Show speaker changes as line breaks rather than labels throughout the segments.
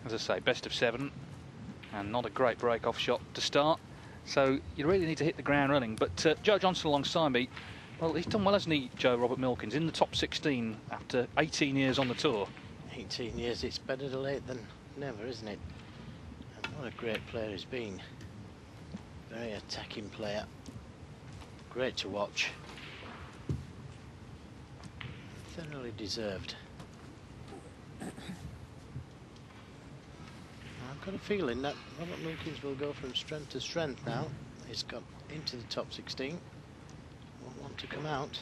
As I say, best of 7, and not a great break-off shot to start. So you really need to hit the ground running. But Joe Johnson alongside me, well, he's done well, hasn't he, Joe, Robert Milkins, in the top 16 after 18 years on the tour.
18 years, it's better to late than never, isn't it? And what a great player he's been. Very attacking player. Great to watch. Thoroughly deserved. I've got a feeling that Robert Milkins will go from strength to strength now. He's got into the top 16. Won't want to come out.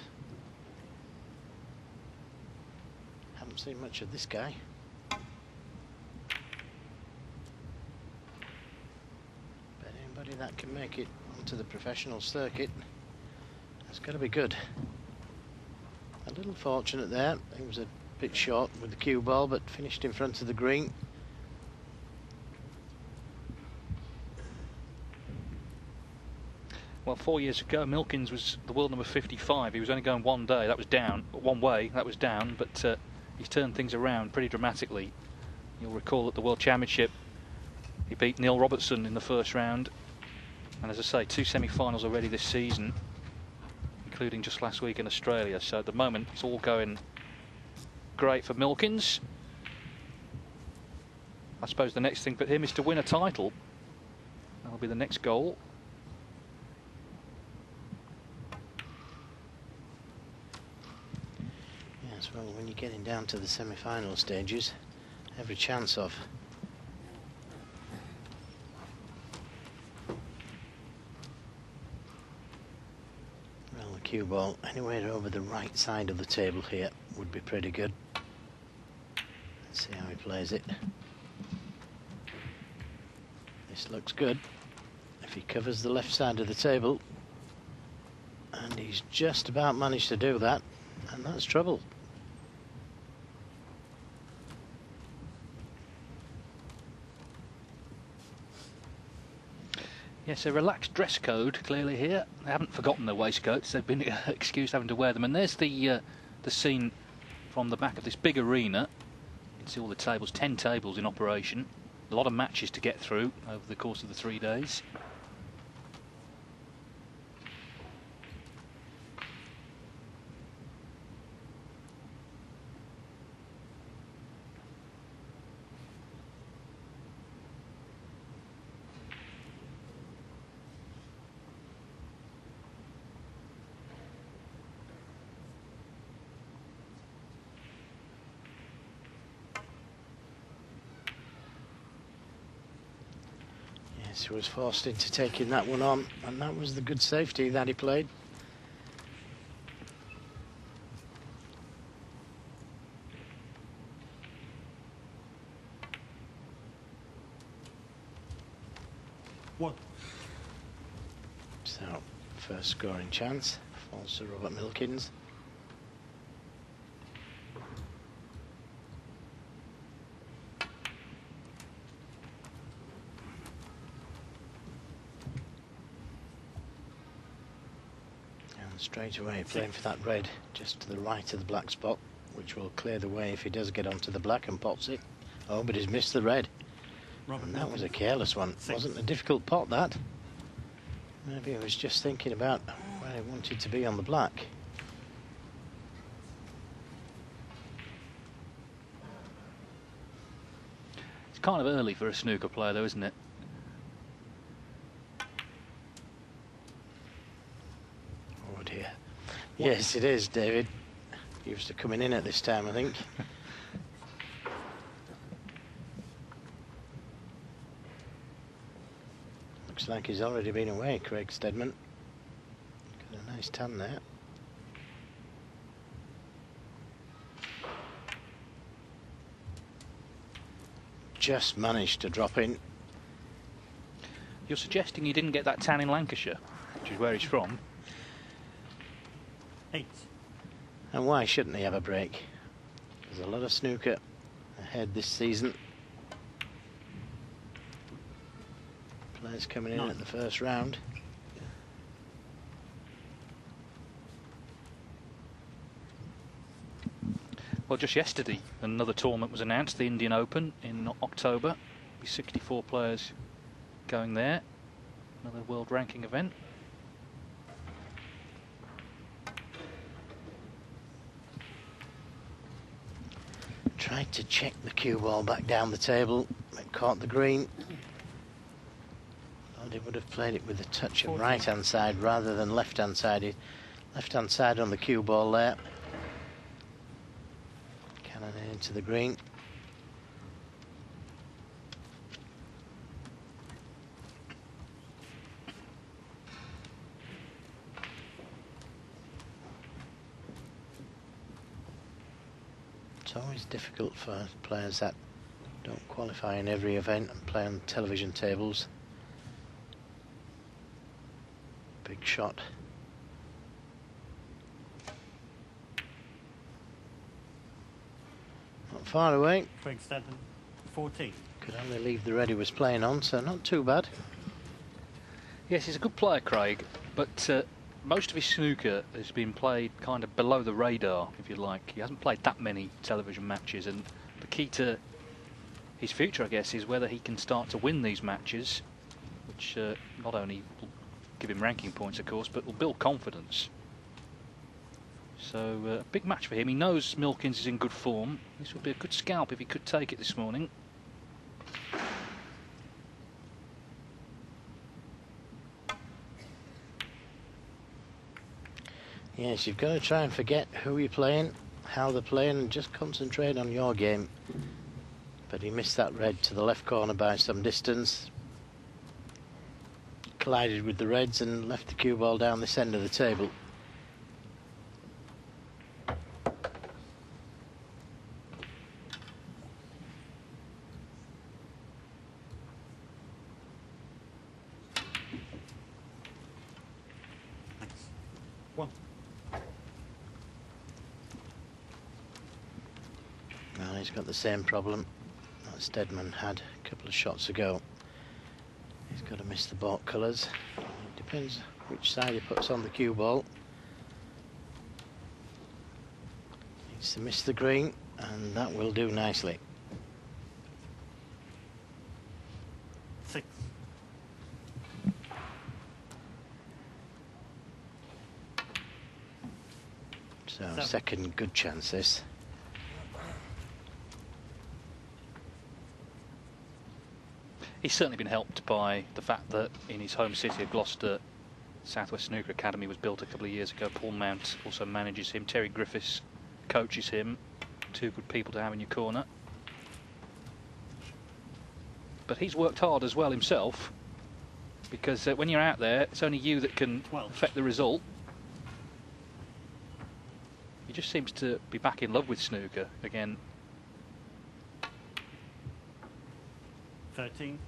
Haven't seen much of this guy. But anybody that can make it onto the professional circuit has got to be good. A little fortunate there. He was a bit short with the cue ball, but finished in front of the green.
Well, 4 years ago, Milkins was the world number 55. He was only going one way, that was down. But he's turned things around pretty dramatically. You'll recall at the World Championship, he beat Neil Robertson in the first round. And as I say, 2 semi-finals already this season, including just last week in Australia. So at the moment, it's all going great for Milkins. I suppose the next thing for him is to win a title. That'll be the next goal.
Yes, well, when you're getting down to the semi-final stages, every chance of. Well, the cue ball anywhere over the right side of the table here would be pretty good. Let's see how he plays it. This looks good. If he covers the left side of the table, and he's just about managed to do that, and that's trouble.
Yes, a relaxed dress code clearly here. They haven't forgotten their waistcoats. They've been excused having to wear them. And there's the scene from the back of this big arena. You can see all the tables, 10 tables in operation. A lot of matches to get through over the course of the 3 days.
He was forced into taking that one on, and that was the good safety that he played.
What?
So, first scoring chance falls to Robert Milkins. Straight away playing for that red just to the right of the black spot, which will clear the way if he does get onto the black and pots it. Oh, but he's missed the red. And that was a careless one. Wasn't a difficult pot, that. Maybe he was just thinking about where he wanted to be on the black.
It's kind of early for a snooker player though, isn't it?
Yes, it is, David. Used to coming in at this time, I think. Looks like he's already been away, Craig Steadman. Got a nice tan there. Just managed to drop in.
You're suggesting he didn't get that tan in Lancashire, which is where he's from.
And why shouldn't he have a break? There's a lot of snooker ahead this season. Players coming in at the first round.
Well, Well, just yesterday, another tournament was announced, the Indian Open in October. There'll be 64 players going there. Another world ranking event.
Tried to check the cue ball back down the table, but caught the green. Thought he would have played it with a touch of right-hand side rather than left-hand side. Left-hand side on the cue ball there. Cannon into the green. It's always difficult for players that don't qualify in every event and play on television tables. Big shot. Not far away.
Craig Steadman, 14.
Could only leave the red he was playing on, so not too bad.
Yes, he's a good player, Craig, but most of his snooker has been played kind of below the radar, if you like. He hasn't played that many television matches, and the key to his future, I guess, is whether he can start to win these matches, which not only will give him ranking points, of course, but will build confidence. So, a big match for him. He knows Milkins is in good form. This would be a good scalp if he could take it this morning.
Yes, you've got to try and forget who you're playing, how they're playing, and just concentrate on your game. But he missed that red to the left corner by some distance. Collided with the reds and left the cue ball down this end of the table.
One.
Well, he's got the same problem that Steadman had a couple of shots ago. He's got to miss the baulk colours. It depends which side he puts on the cue ball. Needs to miss the green, and that will do nicely.
6.
So, second good chance this.
He's certainly been helped by the fact that in his home city of Gloucester, Southwest Snooker Academy was built a couple of years ago. Paul Mount also manages him. Terry Griffiths coaches him. Two good people to have in your corner. But he's worked hard as well himself, because when you're out there, it's only you that can affect the result. He just seems to be back in love with snooker again.
13.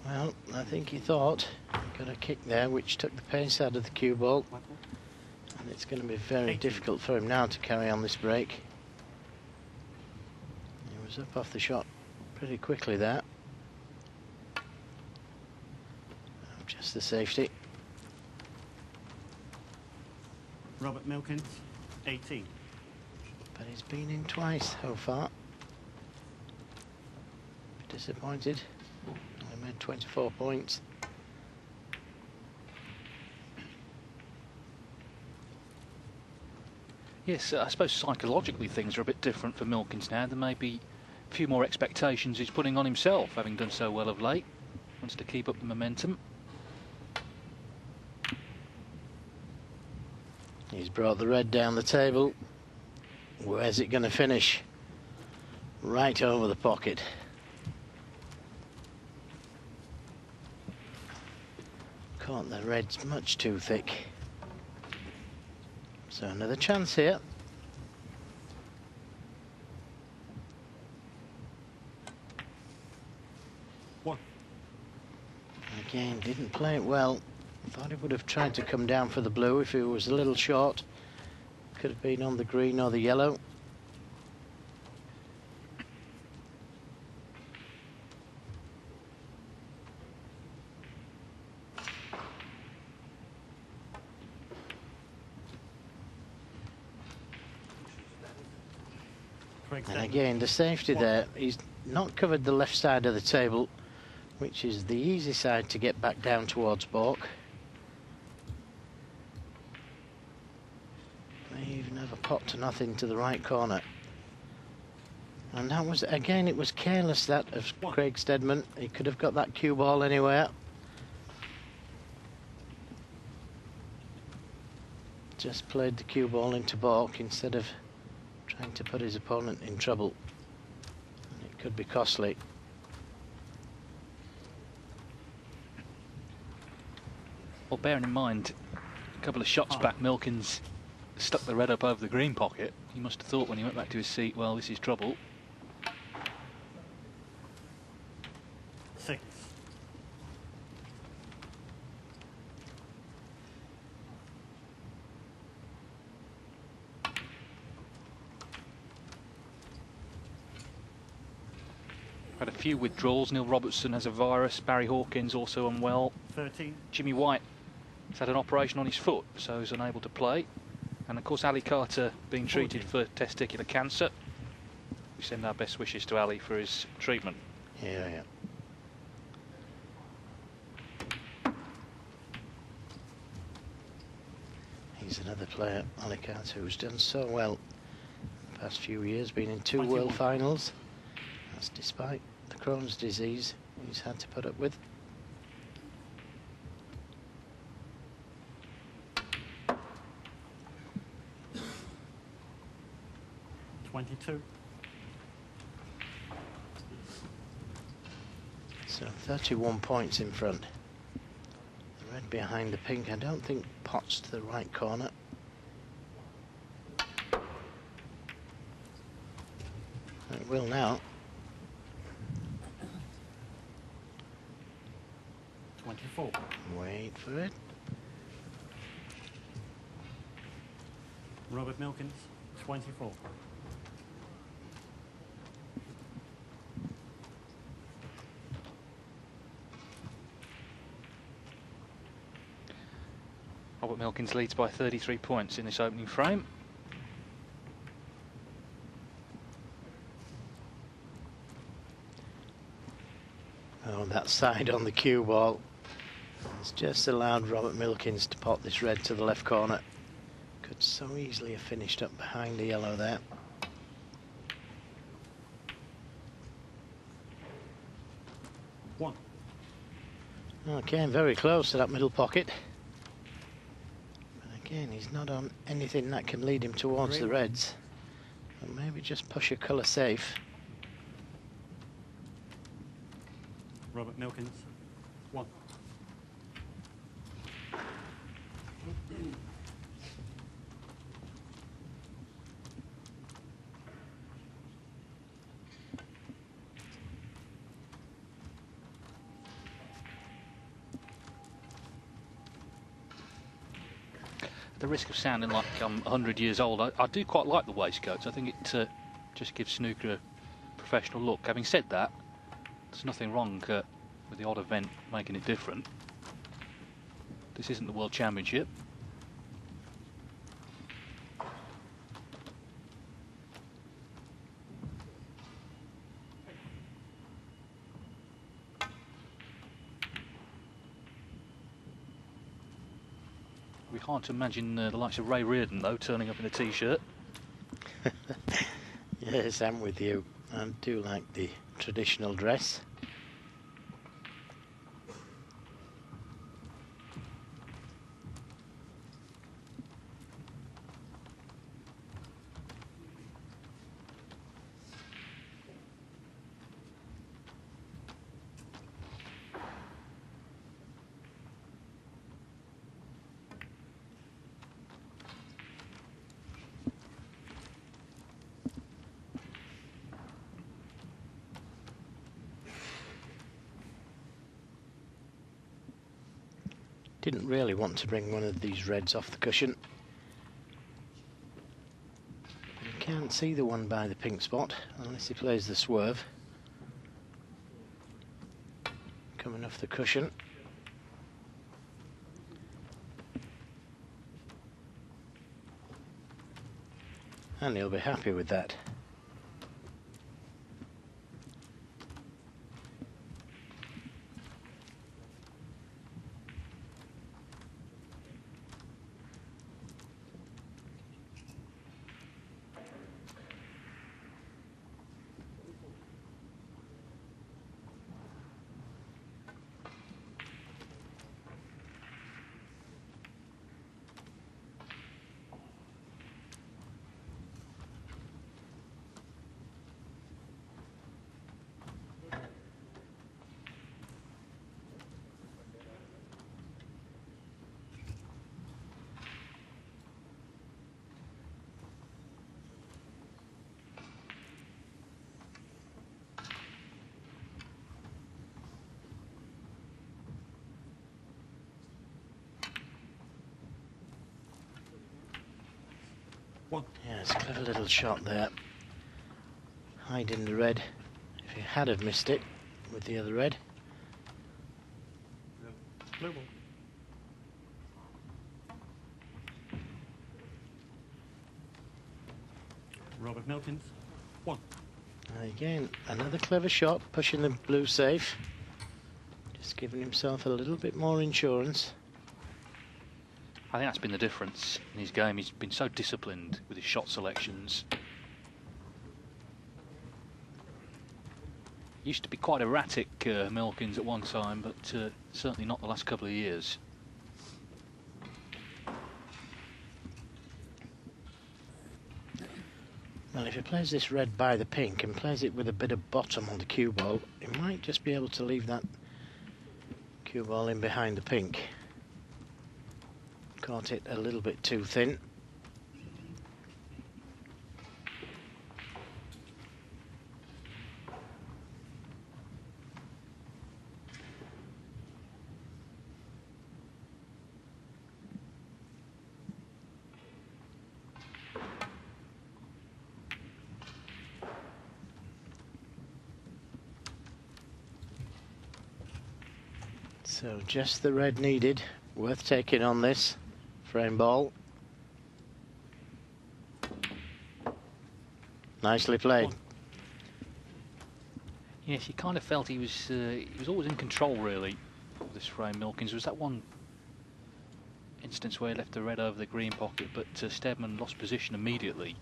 Well, I think he thought he got a kick there which took the pace out of the cue ball, and it's going to be very difficult for him now to carry on this break. He was up off the shot pretty quickly there. Just the safety.
Robert Milkins, 18.
But he's been in twice so far. Disappointed. Only made 24 points.
Yes, I suppose psychologically things are a bit different for Milkins now. There may be a few more expectations he's putting on himself, having done so well of late. Wants to keep up the momentum.
He's brought the red down the table. Where's it going to finish? Right over the pocket. Caught the reds much too thick. So another chance here.
One.
Again, didn't play it well. Thought he would have tried to come down for the blue if he was a little short. Could have been on the green or the yellow.
Craig
And
Steadman.
again, the safety there, he's not covered the left side of the table, which is the easy side to get back down towards baulk. May even have a pot to nothing to the right corner. And that was, again, it was careless that of Craig Steadman. He could have got that cue ball anywhere. Just played the cue ball into baulk instead of trying to put his opponent in trouble. And it could be costly.
Well, bearing in mind, a couple of shots back, Milkins stuck the red up over the green pocket. He must have thought when he went back to his seat, well, this is trouble.
6.
Had a few withdrawals. Neil Robertson has a virus. Barry Hawkins also unwell.
13.
Jimmy White has had an operation on his foot, so he's unable to play. And of course, Ali Carter being treated for testicular cancer. We send our best wishes to Ali for his treatment.
Yeah. He's another player, Ali Carter, who's done so well the past few years, been in 2 World Finals. That's despite the Crohn's disease he's had to put up with. So 31 points in front. The red behind the pink. I don't think pots to the right corner. It will now.
24.
Wait for it.
Robert Milkins, 24.
Robert Milkins leads by 33 points in this opening frame.
Oh, that side on the cue ball. It's just allowed Robert Milkins to pot this red to the left corner. Could so easily have finished up behind the yellow there.
One.
Okay, very close to that middle pocket. But again, he's not on anything that can lead him towards the reds. Or maybe just push a colour safe.
Robert Milkins, 1.
At the risk of sounding like I'm 100 years old, I do quite like the waistcoats. I think it just gives snooker a professional look. Having said that, there's nothing wrong with the odd event making it different. This isn't the World Championship. It'd be hard to imagine the likes of Ray Reardon, though, turning up in a t-shirt.
Yes, I'm with you. I do like the traditional dress. Didn't really want to bring one of these reds off the cushion. You can't see the one by the pink spot unless he plays the swerve. Coming off the cushion. And he'll be happy with that.
1.
Yeah, it's a clever little shot there. Hiding the red. If he had have missed it with the other red.
Blue ball. Robert Milkins. 1.
And again, another clever shot, pushing the blue safe. Just giving himself a little bit more insurance.
I think that's been the difference in his game. He's been so disciplined with his shot selections. Used to be quite erratic, Milkins, at one time, but certainly not the last couple of years.
Well, if he plays this red by the pink and plays it with a bit of bottom on the cue ball, he might just be able to leave that cue ball in behind the pink. Caught it a little bit too thin. So just the red needed, worth taking on this frame ball. Nicely played.
Yes, you kind of felt he was always in control, really, of this frame. Milkins. There was that one instance where he left the red over the green pocket, but Steadman lost position immediately.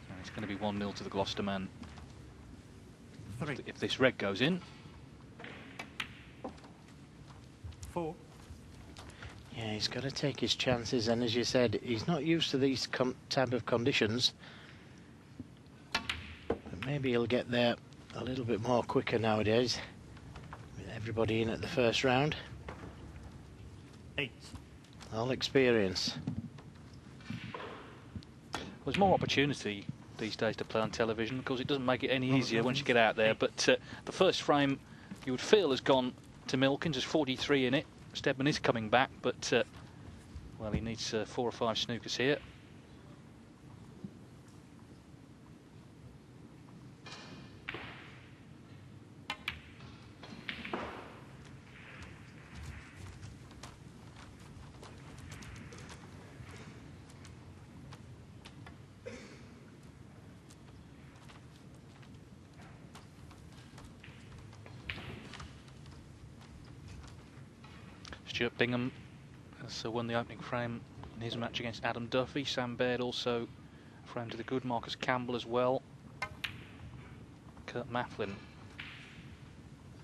And it's going to be 1-0 to the Gloucester man.
3.
If this red goes in.
4.
Yeah, he's got to take his chances, and as you said, he's not used to these type of conditions. But maybe he'll get there a little bit more quicker nowadays, with everybody in at the first round.
8.
All experience.
There's more opportunity these days to play on television. Of course, it doesn't make it any easier once you get out there, but the first frame you would feel has gone to Milkins. There's 43 in it. Steadman is coming back, but well, he needs 4 or 5 snookers here. Stuart Bingham has won the opening frame in his match against Adam Duffy. Sam Baird also framed to the good. Marcus Campbell as well. Kurt Mafflin.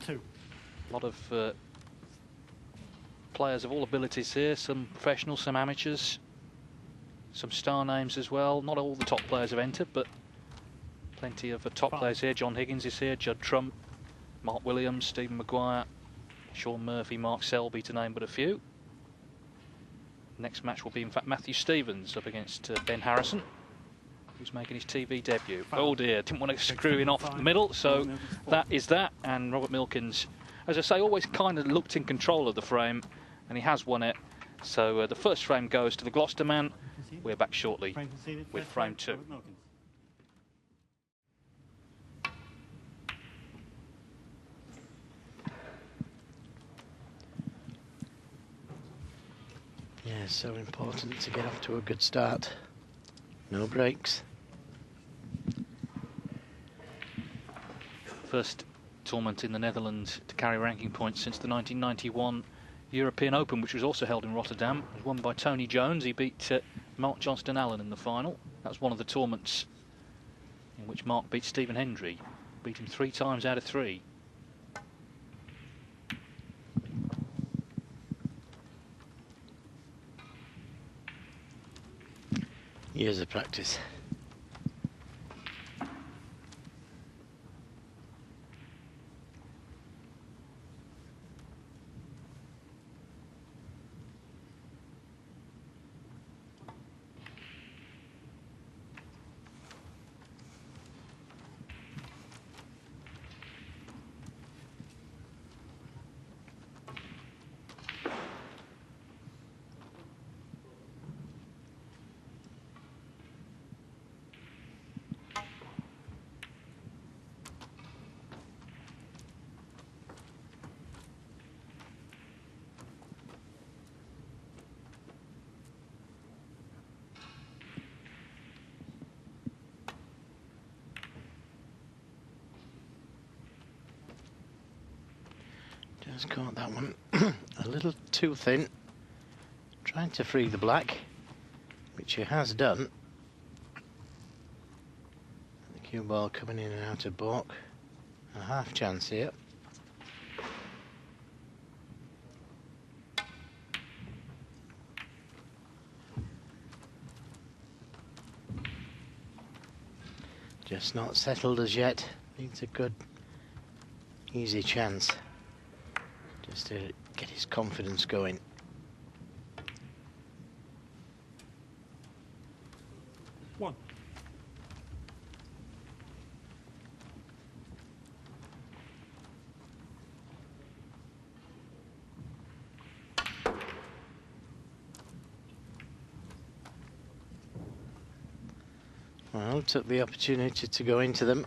2.
A lot of players of all abilities here. Some professionals, some amateurs, some star names as well. Not all the top players have entered, but plenty of top players here. John Higgins is here, Judd Trump, Mark Williams, Stephen Maguire, Sean Murphy, Mark Selby, to name but a few. Next match will be, in fact, Matthew Stevens up against Ben Harrison, who's making his TV debut. Oh dear, didn't want to screw in off the middle, so that is that. And Robert Milkins, as I say, always kind of looked in control of the frame, and he has won it. So the first frame goes to the Gloucester man. We're back shortly with frame 2.
Yeah, so important to get off to a good start. No breaks.
First tournament in the Netherlands to carry ranking points since the 1991 European Open, which was also held in Rotterdam. It was won by Tony Jones. He beat Mark Johnston-Allen in the final. That was one of the tournaments in which Mark beat Stephen Hendry. Beat him 3 times out of 3.
Years of practice. Has caught that one a little too thin. Trying to free the black, which he has done. The cue ball coming in and out of baulk. A half chance here. Just not settled as yet. Needs a good, easy chance just to get his confidence going.
One.
Well, took the opportunity to go into them.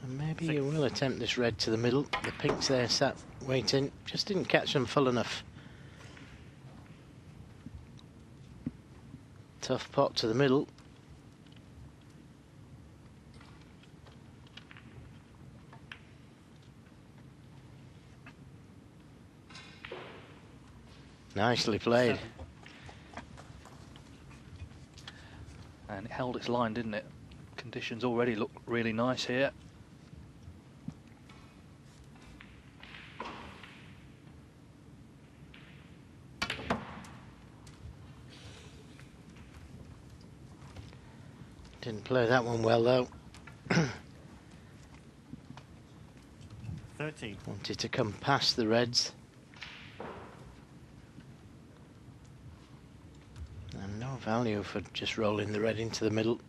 And maybe he will attempt this red to the middle. The pinks there sat waiting. Just didn't catch them full enough. Tough pot to the middle. Nicely played.
And it held its line, didn't it? Conditions already look really nice here.
Didn't play that one well though.
13.
Wanted to come past the reds. And no value for just rolling the red into the middle.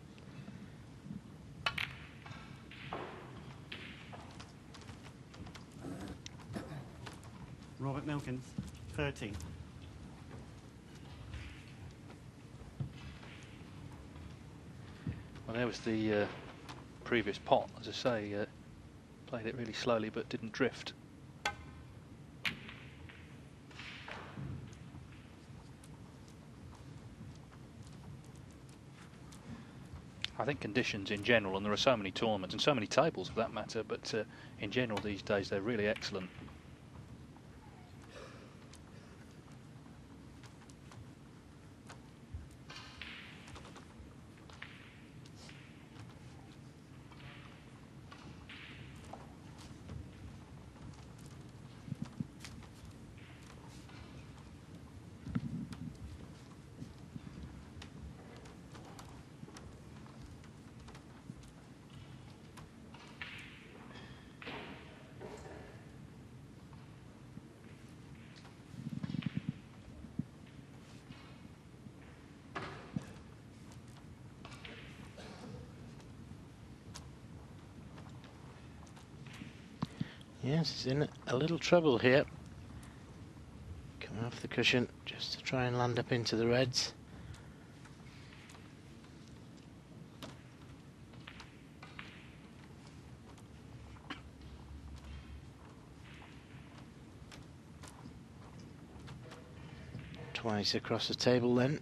Robert Milkins, 13.
Well, there was the previous pot, as I say, played it really slowly but didn't drift. I think conditions in general, and there are so many tournaments and so many tables for that matter, but in general these days they're really excellent.
Yes, he's in a little trouble here. Coming off the cushion just to try and land up into the reds. Twice across the table then.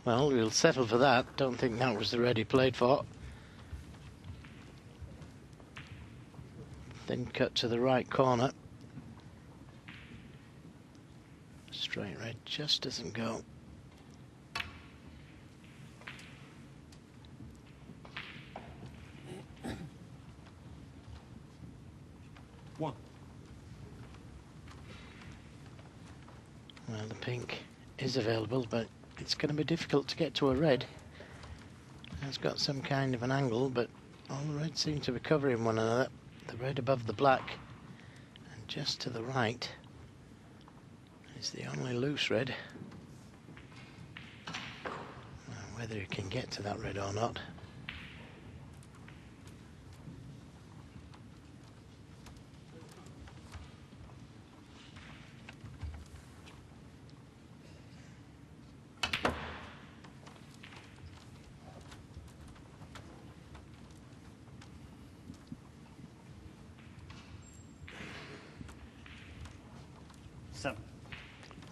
Well, we'll settle for that. Don't think that was the red he played for. Then cut to the right corner. Straight red just doesn't go.
One.
Well, the pink is available, but it's going to be difficult to get to a red. It's got some kind of an angle, but all the reds seem to be covering one another. The red above the black, and just to the right is the only loose red. Well, whether you can get to that red or not.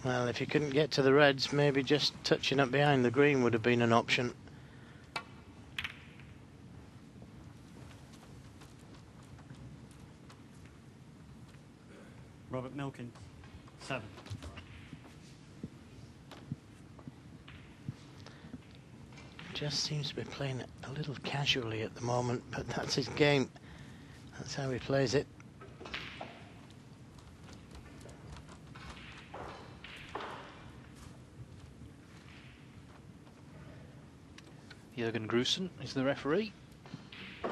Well, if you couldn't get to the reds, maybe just touching up behind the green would have been an option.
Robert Milkins, 7.
Just seems to be playing a little casually at the moment, but that's his game. That's how he plays it.
Jürgen Gruson is the referee. In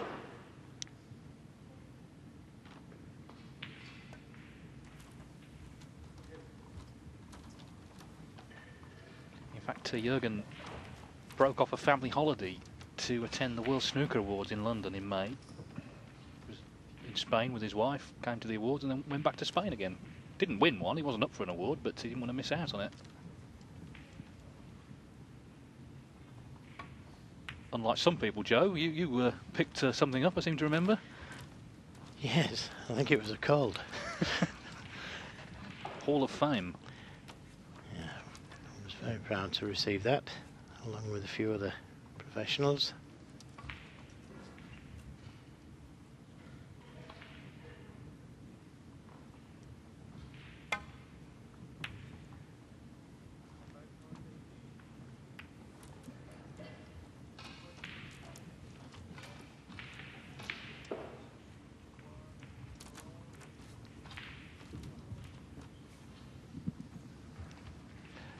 fact, Jürgen broke off a family holiday to attend the World Snooker Awards in London in May. He was in Spain with his wife, came to the awards and then went back to Spain again. Didn't win one, he wasn't up for an award, but he didn't want to miss out on it. Unlike some people, Joe, you picked something up, I seem to remember.
Yes, I think it was a cold.
Hall of Fame.
Yeah, I was very proud to receive that, along with a few other professionals.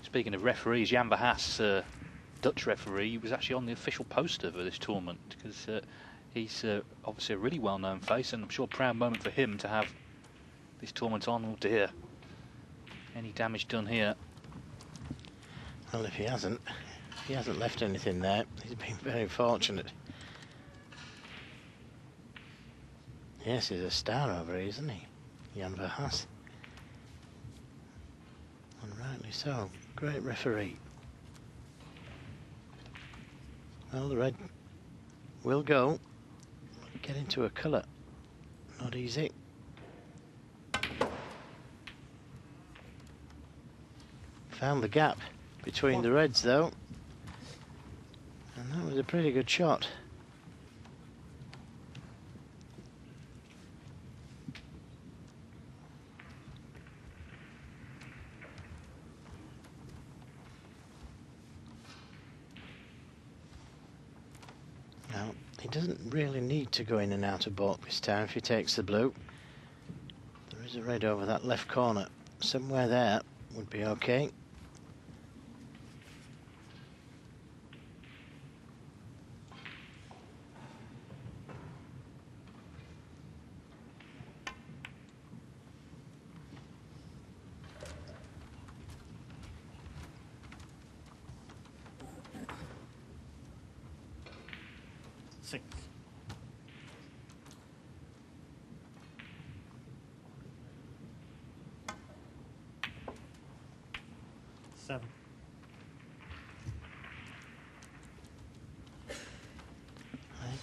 Speaking of referees, Jan Verhaas, Dutch referee, was actually on the official poster for this tournament because he's obviously a really well-known face, and I'm sure a proud moment for him to have this tournament on. Oh dear, any damage done here?
Well, if he hasn't left anything there. He's been very fortunate. Yes, he's a star over here, isn't he? Jan Verhaas. And rightly so. Great referee. Well, the red will go. Get into a colour. Not easy. Found the gap between the reds, though. And that was a pretty good shot. Now, he doesn't really need to go in and out of baulk this time if he takes the blue. There is a red over that left corner. Somewhere there would be okay.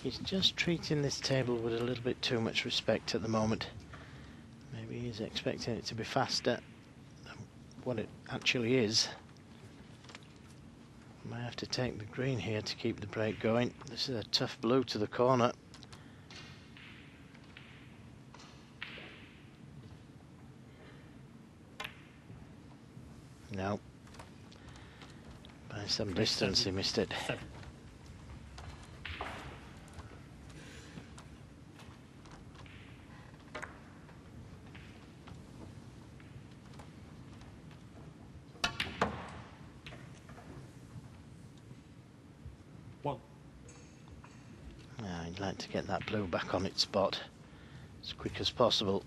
He's just treating this table with a little bit too much respect at the moment. Maybe he's expecting it to be faster than what it actually is. Might have to take the green here to keep the break going. This is a tough blue to the corner. No. By some distance he missed it. I'd like to get that blue back on its spot as quick as possible.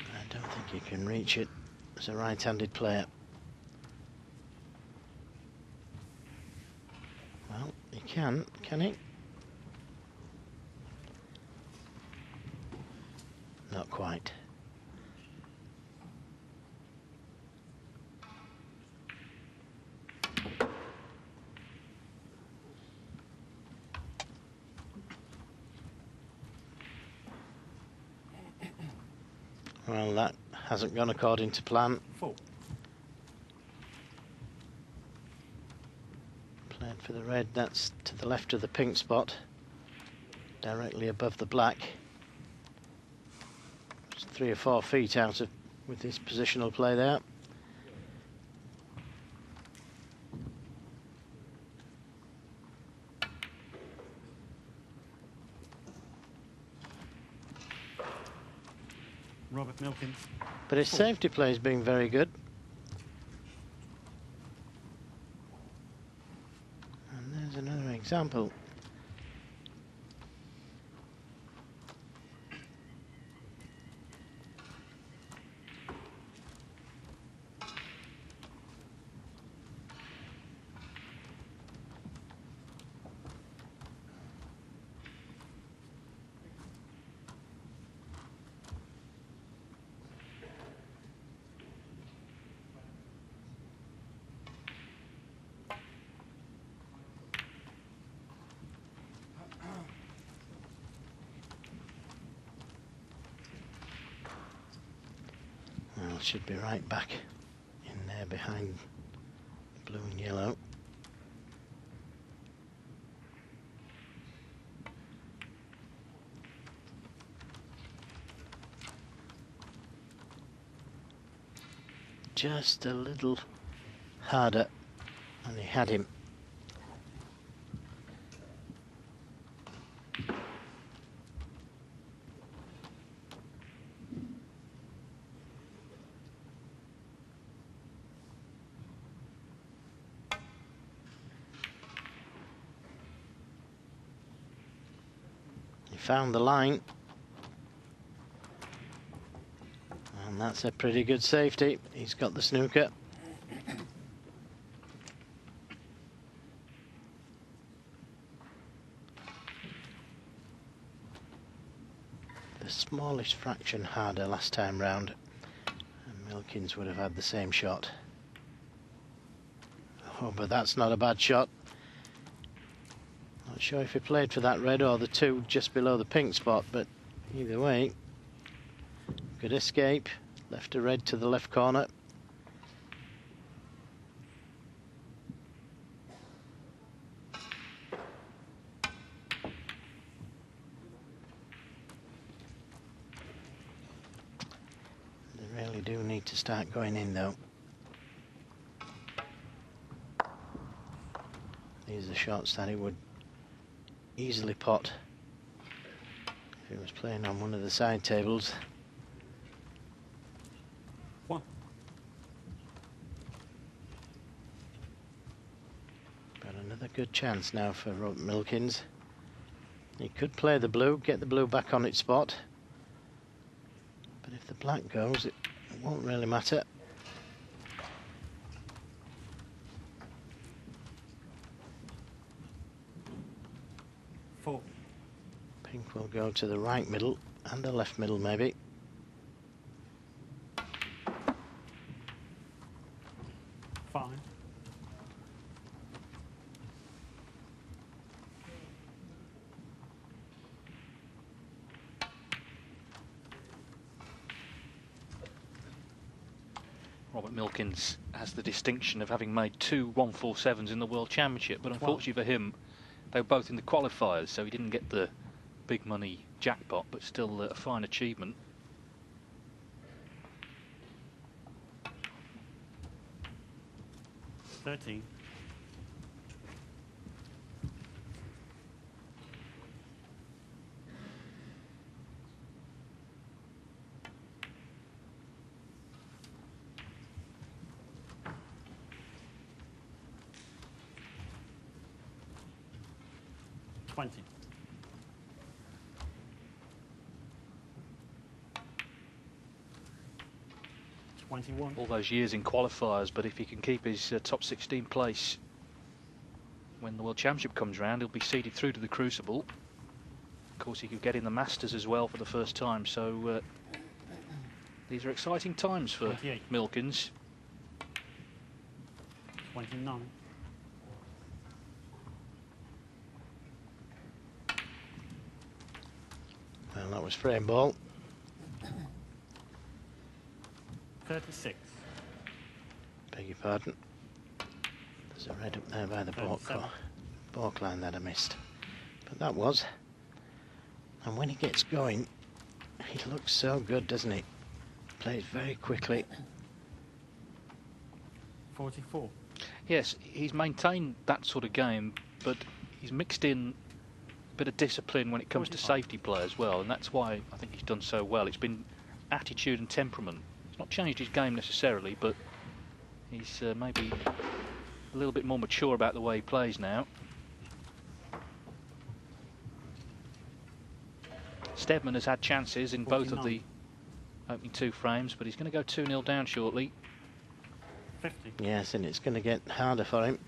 I don't think he can reach it as a right-handed player. Well, he can he? Not quite. Well, that hasn't gone according to plan.
4.
Played for the red, that's to the left of the pink spot, directly above the black. It's 3 or 4 feet out of with his positional play there.
Robert Milkins.
But his
4.
safety play has been very good. And there's another example. Well, should be right back in there behind blue and yellow. Just a little harder, and he had him. He found the line, and that's a pretty good safety. He's got the snooker. The smallest fraction harder last time round, and Milkins would have had the same shot. Oh, but that's not a bad shot. Not sure if he played for that red or the 2 just below the pink spot, but either way, good escape. Left a red to the left corner. They really do need to start going in though. These are the shots that he would easily pot if he was playing on one of the side tables.
1.
Got another good chance now for Milkins. He could play the blue, get the blue back on its spot, but if the black goes, it won't really matter. Pink will go to the right middle and the left middle maybe.
Fine.
Robert Milkins has the distinction of having made 2 147s in the World Championship, but unfortunately for him, they were both in the qualifiers, so he didn't get the big money jackpot, but still a fine achievement.
$13. $20. $21.
All those years in qualifiers, but if he can keep his top 16 place when the World Championship comes round, he'll be seeded through to the Crucible. Of course, he could get in the Masters as well for the first time, so these are exciting times for
28.
Milkins.
29.
Well, that was frame ball.
36.
Beg your pardon. There's a red up there by the balk line that I missed. But that was. And when he gets going, he looks so good, doesn't he? Plays very quickly.
44.
Yes, he's maintained that sort of game, but he's mixed in a bit of discipline when it comes to safety play as well, and that's why I think he's done so well. It's been attitude and temperament. It's not changed his game necessarily, but he's maybe a little bit more mature about the way he plays now. Steadman has had chances in
49.
both of the opening 2 frames, but he's going to go 2-0 down shortly.
50.
Yes, and it's going to get harder for him,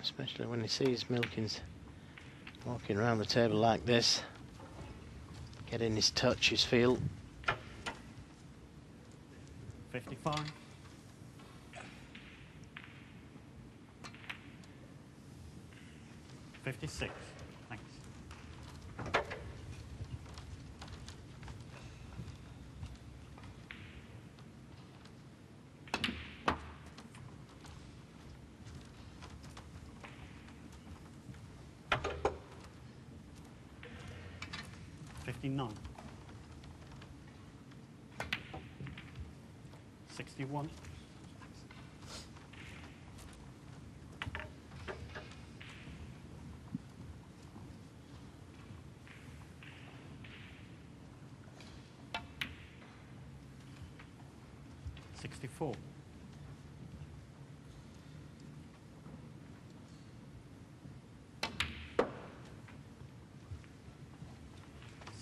especially when he sees Milkins walking around the table like this, getting his touch, his feel.
55. 56. Thanks. 59. 61. 64.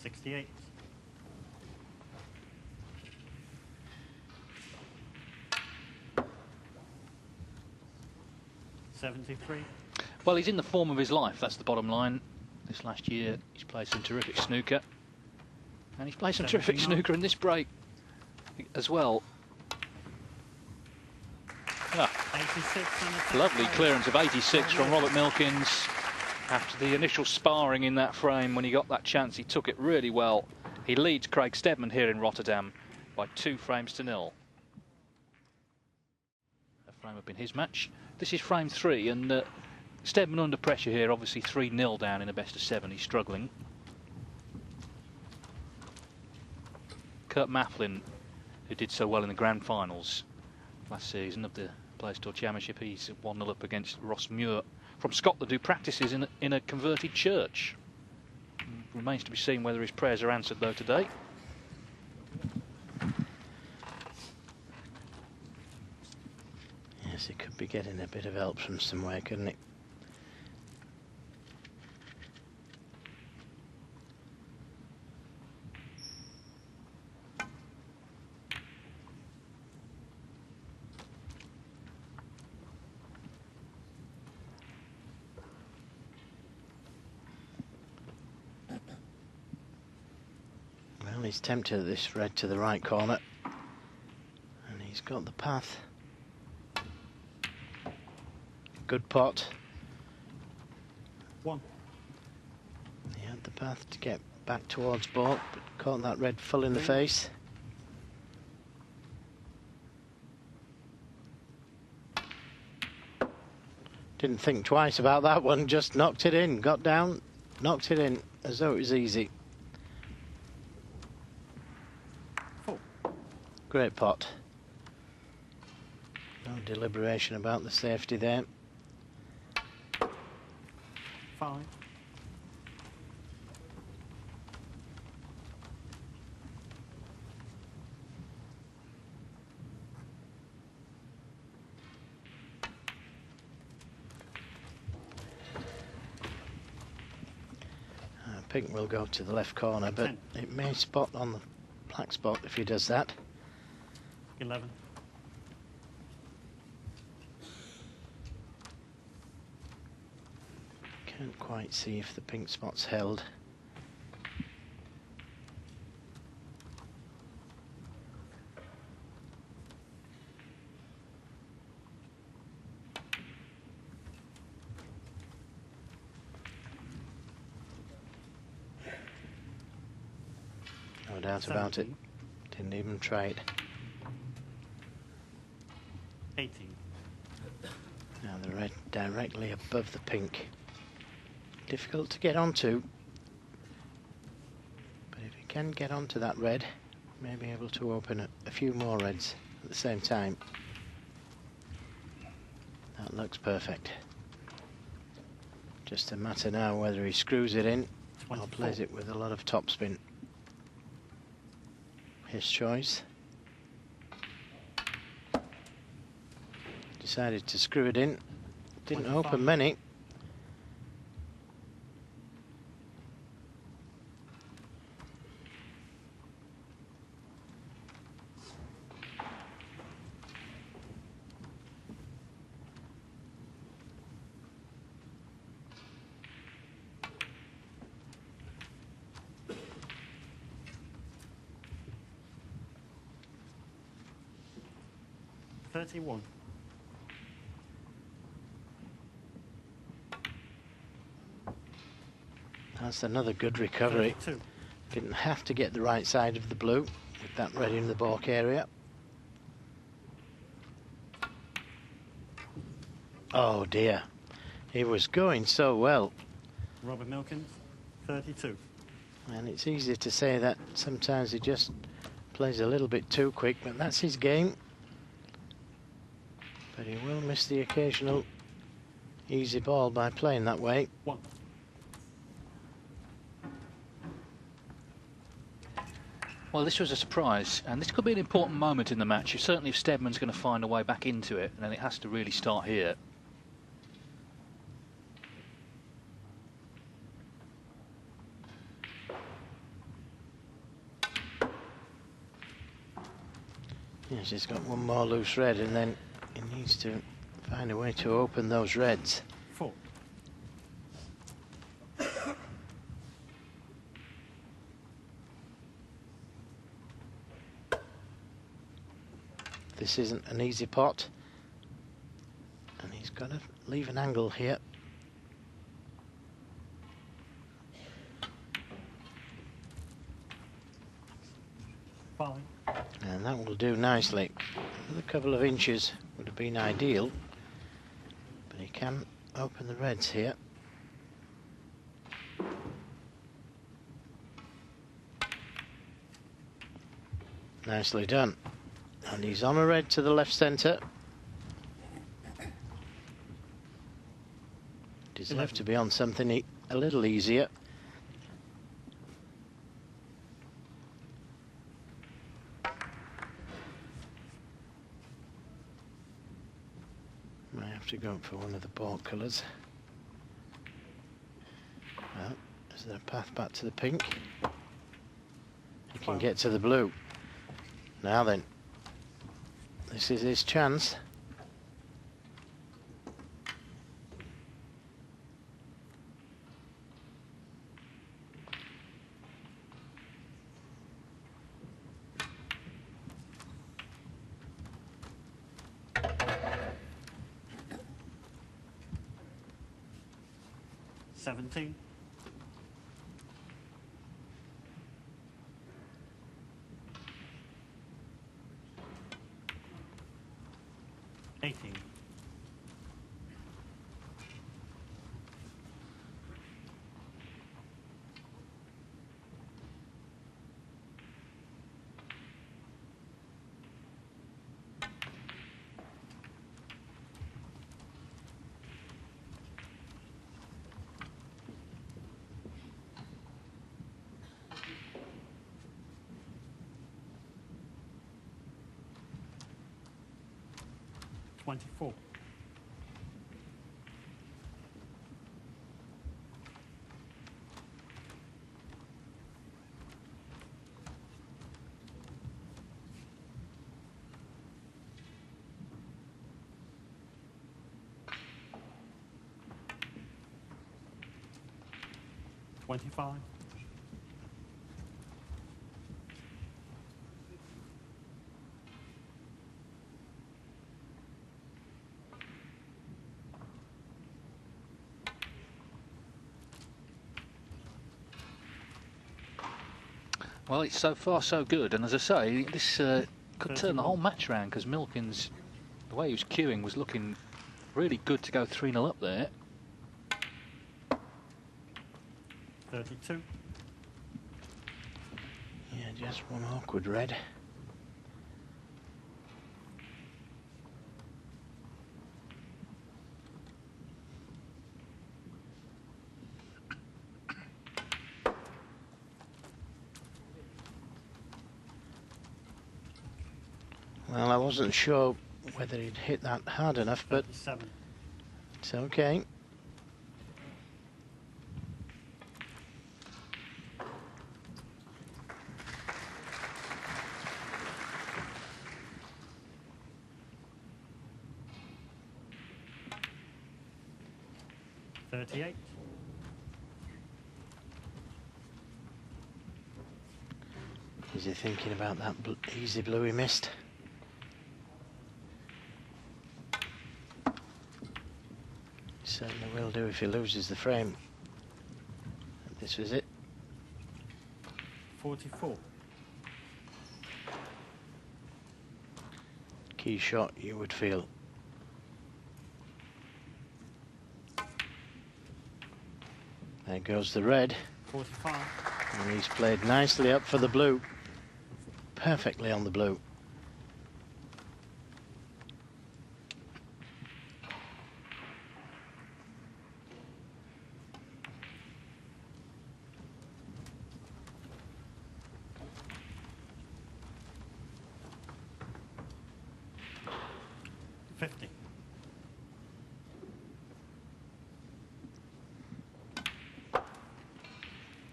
68. 73.
Well, he's in the form of his life, that's the bottom line. This last year he's played some terrific snooker, and he's played some terrific snooker in this break as well. Ah,
86.
lovely clearance of 86 from Robert Milkins. After the initial sparring in that frame, when he got that chance, he took it really well. He leads Craig Steadman here in Rotterdam by 2 frames to 0. A frame up in his match. This is frame 3, and Steadman under pressure here, obviously 3-0 down in a best of 7. He's struggling. Kurt Mafflin, who did so well in the grand finals last season of the Players Tour Championship, he's 1-0 up against Ross Muir from Scotland, who practices in a converted church. Remains to be seen whether his prayers are answered though today.
Yes, he could be getting a bit of help from somewhere, couldn't he? Well, he's tempted at this red to the right corner, and he's got the path. Good pot.
1.
He had the path to get back towards balk, but caught that red full in the face. Didn't think twice about that one, just knocked it in, got down, knocked it in, as though it was easy.
4.
Great pot. No deliberation about the safety there.
5.
Pink will go to the left corner, but it may spot on the black spot if he does that.
11.
Can't quite see if the pink spot's held. No doubt about it. Didn't even try it.
18.
Now the red directly above the pink. Difficult to get onto. But if you can get onto that red, you may be able to open a few more reds at the same time. That looks perfect. Just a matter now whether he screws it in
24.
or plays it with a lot of topspin. His choice. Decided to screw it in. Didn't
25.
open many.
$31.
That's another good recovery.
32.
Didn't have to get the right side of the blue with that red in the balk area. Oh dear, he was going so well.
Robert Milkins, 32.
And it's easy to say that sometimes he just plays a little bit too quick, but that's his game. But he will miss the occasional easy ball by playing that way.
1.
Well, this was a surprise, and this could be an important moment in the match. Certainly if Steadman's going to find a way back into it, then it has to really start here.
Yes, he's got one more loose red, and then he needs to find a way to open those reds.
4.
This isn't an easy pot, and he's got to leave an angle here.
Fine.
And that will do nicely. Another couple of inches would have been ideal, but he can open the reds here. Nicely done. And he's on a red to the left centre. Deserved to be on something a little easier. Might have to go for one of the ball colours. Well, is there a path back to the pink? He can get to the blue. Now then, this is his chance.
$17. $18. $24. $25.
Well, it's so far so good, and as I say, this could turn the whole match around, because Milkins The way he was queuing was looking really good to go 3-0 up there.
32.
Yeah, just one awkward red. Well, I wasn't sure whether he'd hit that hard enough, but
37.
it's okay. Is he thinking about that easy blue he missed? Certainly will do if he loses the frame. This was it.
44.
Key shot, you would feel. There goes the red.
45.
And he's played nicely up for the blue. Perfectly on the blue.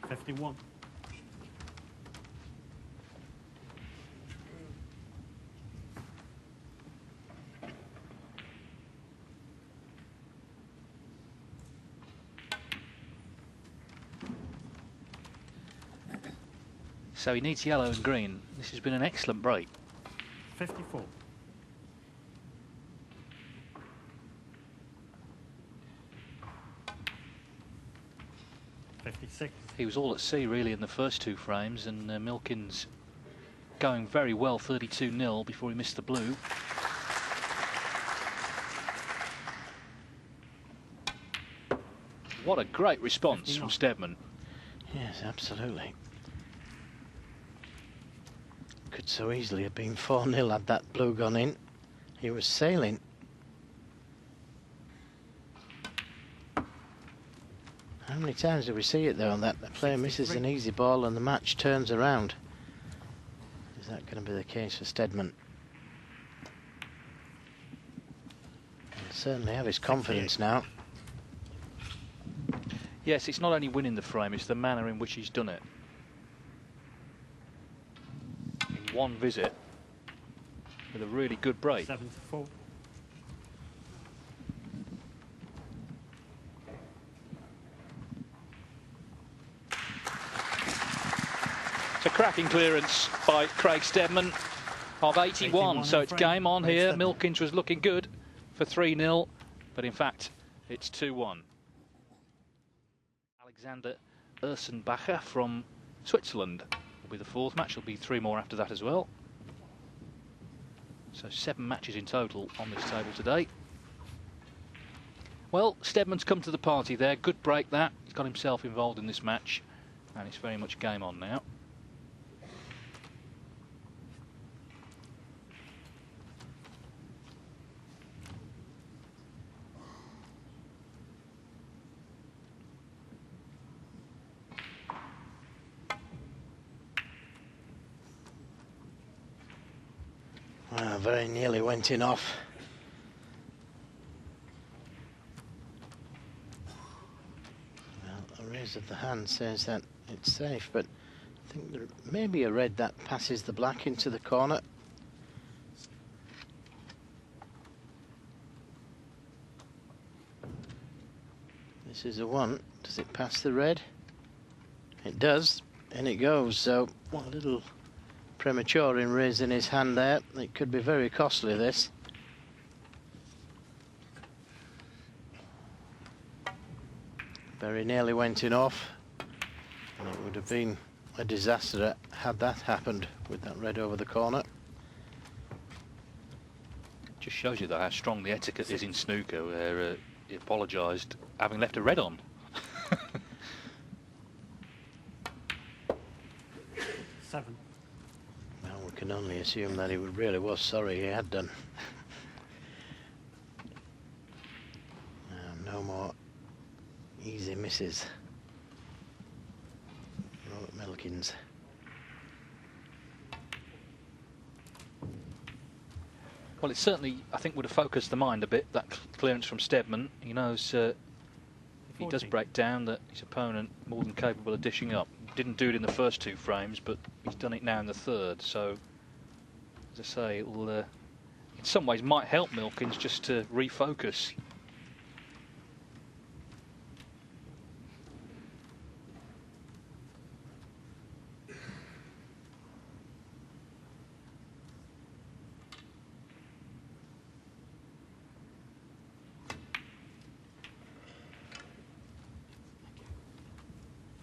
Fifty-one.
So he needs yellow and green. This has been an excellent break.
54. 56.
He was all at sea really in the first two frames, and Milkins going very well, 32-0 before he missed the blue. What a great response from Steadman.
Yes, absolutely. Could so easily have been 4-0 had that blue gone in. He was sailing. How many times do we see it though, that the player misses an easy ball and the match turns around? Is that going to be the case for Steadman? He'll certainly have his confidence now.
Yes, it's not only winning the frame, it's the manner in which he's done it. In one visit, with a really good break.
74.
It's a cracking clearance by Craig Steadman of 81, so it's game on here. Milkins was looking good for 3-0, but in fact, it's 2-1. Alexander Ersenbacher from Switzerland will be the fourth match. There'll be 3 more after that as well. So 7 matches in total on this table today. Well, Steadman's come to the party there. Good break that. He's got himself involved in this match, and it's very much game on now.
Well, very nearly went in off. Well, a raise of the hand says that it's safe, but I think there may be a red that passes the black into the corner. This is a 1. Does it pass the red? It does, and it goes. So a little premature in raising his hand there. It could be very costly, this. Very nearly went in off, and it would have been a disaster had that happened with that red over the corner.
Just shows you though how strong the etiquette is in snooker, where he apologised having left a red on.
7.
Well, we can only assume that he really was sorry he had done. No more easy misses. Robert Milkins.
Well, it certainly, I think, would have focused the mind a bit, that clearance from Steadman. He knows if he does break down that his opponent more than capable of dishing up. Didn't do it in the first 2 frames, but he's done it now in the 3rd. So, as I say, it'll, in some ways, might help Milkins just to refocus.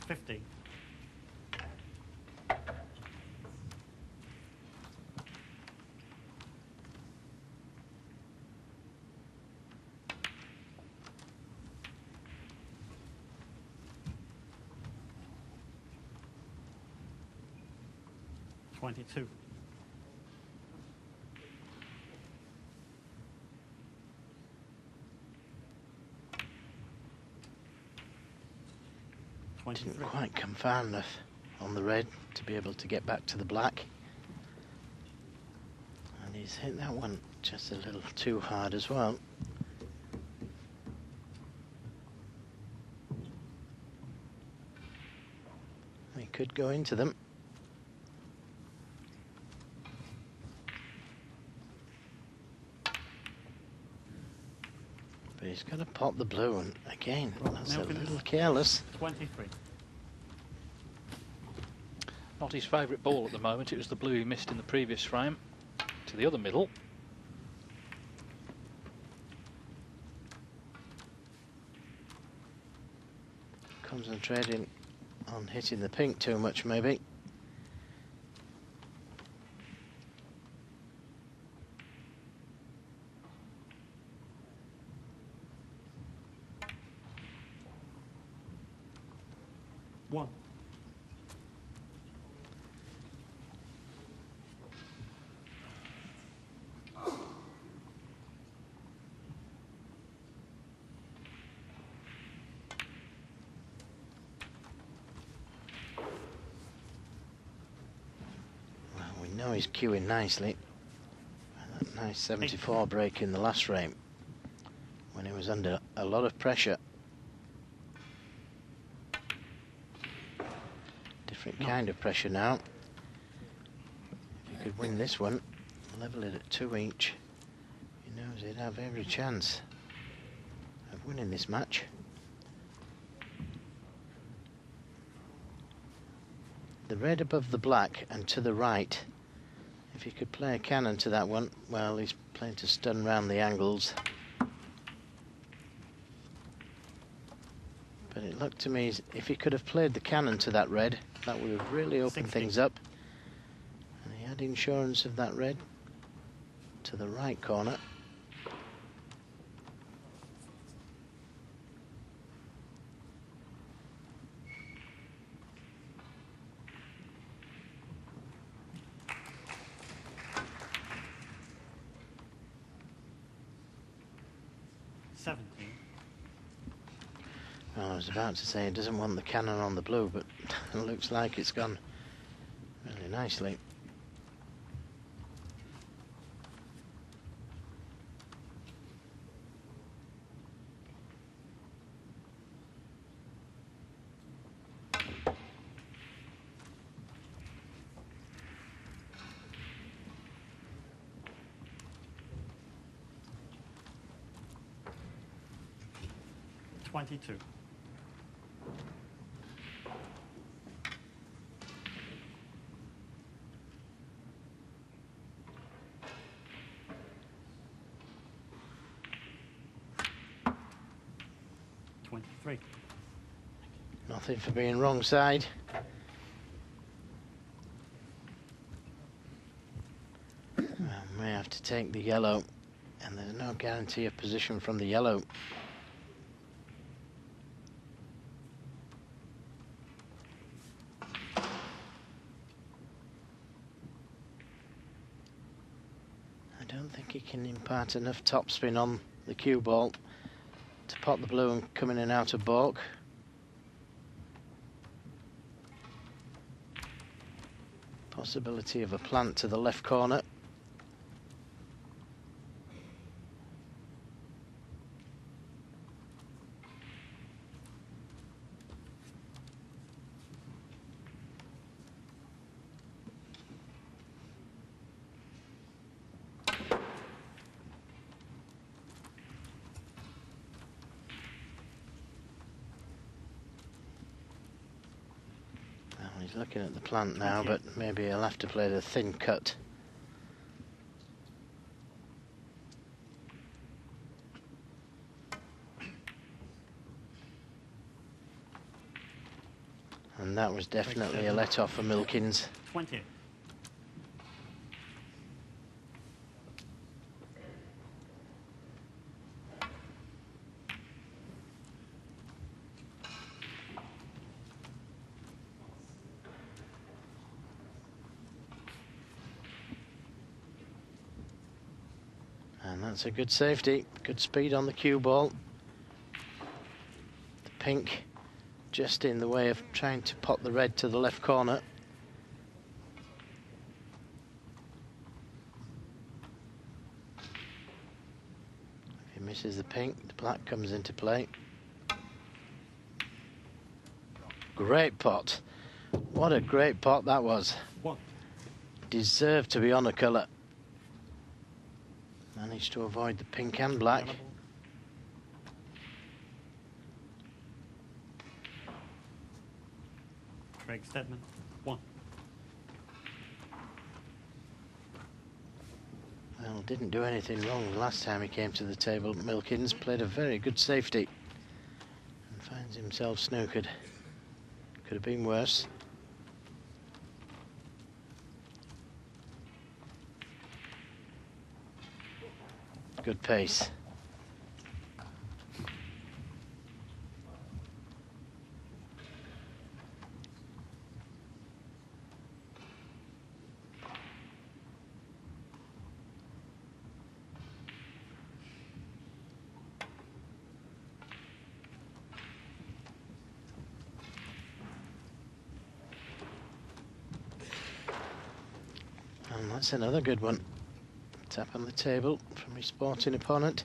$50. 22. 23.
Didn't quite come far enough on the red to be able to get back to the black. And he's hit that one just a little too hard as well. He could go into them. But he's got to pop the blue, and again, that's a little careless.
23.
Not his favourite ball at the moment. It was the blue he missed in the previous frame to the other middle.
Concentrating on hitting the pink too much, maybe.
One.
Well, we know he's queuing nicely. That nice 74 break in the last frame when he was under a lot of pressure. Different kind of pressure now. If he could win this one, level it at 2 each, he knows he'd have every chance of winning this match. The red above the black and to the right, if he could play a cannon to that one, well, he's playing to stun round the angles. But it looked to me as if he could have played the cannon to that red, that would have really opened
60.
things up. And he had insurance of that red to the right corner. Well, I was about to say he doesn't want the cannon on the blue, but it looks like it's gone really nicely.
$22. 23.
Nothing for being wrong side. Well, may have to take the yellow And there's no guarantee of position from the yellow. I don't think he can impart enough topspin on the cue ball to pot the blue and come in and out of baulk. Possibility of a plant to the left corner. He's looking at the plant now, but maybe he'll have to play the thin cut. And that was definitely a let-off for Milkins.
20.
And that's a good safety, good speed on the cue ball. The pink just in the way of trying to pot the red to the left corner. If he misses the pink, the black comes into play. Great pot. What a great pot that was.
One.
Deserved to be on a colour. Managed to avoid the pink and black.
Steadman. 1.
Well, didn't do anything wrong last time he came to the table. Milkins played a very good safety and finds himself snookered. Could have been worse. Good pace. And that's another good one. Tap on the table from his sporting opponent.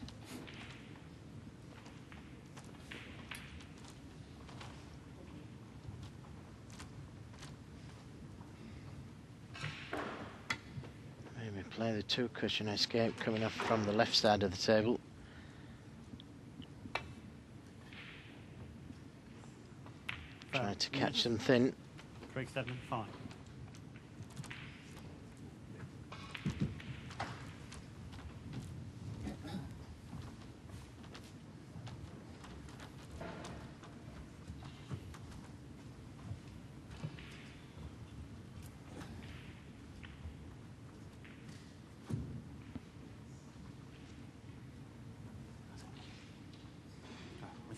Maybe play the two cushion escape coming off from the left side of the table. Try to catch them thin.
Steadman. 5.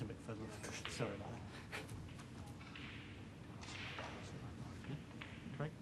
A bit further. Sorry about that. Correct.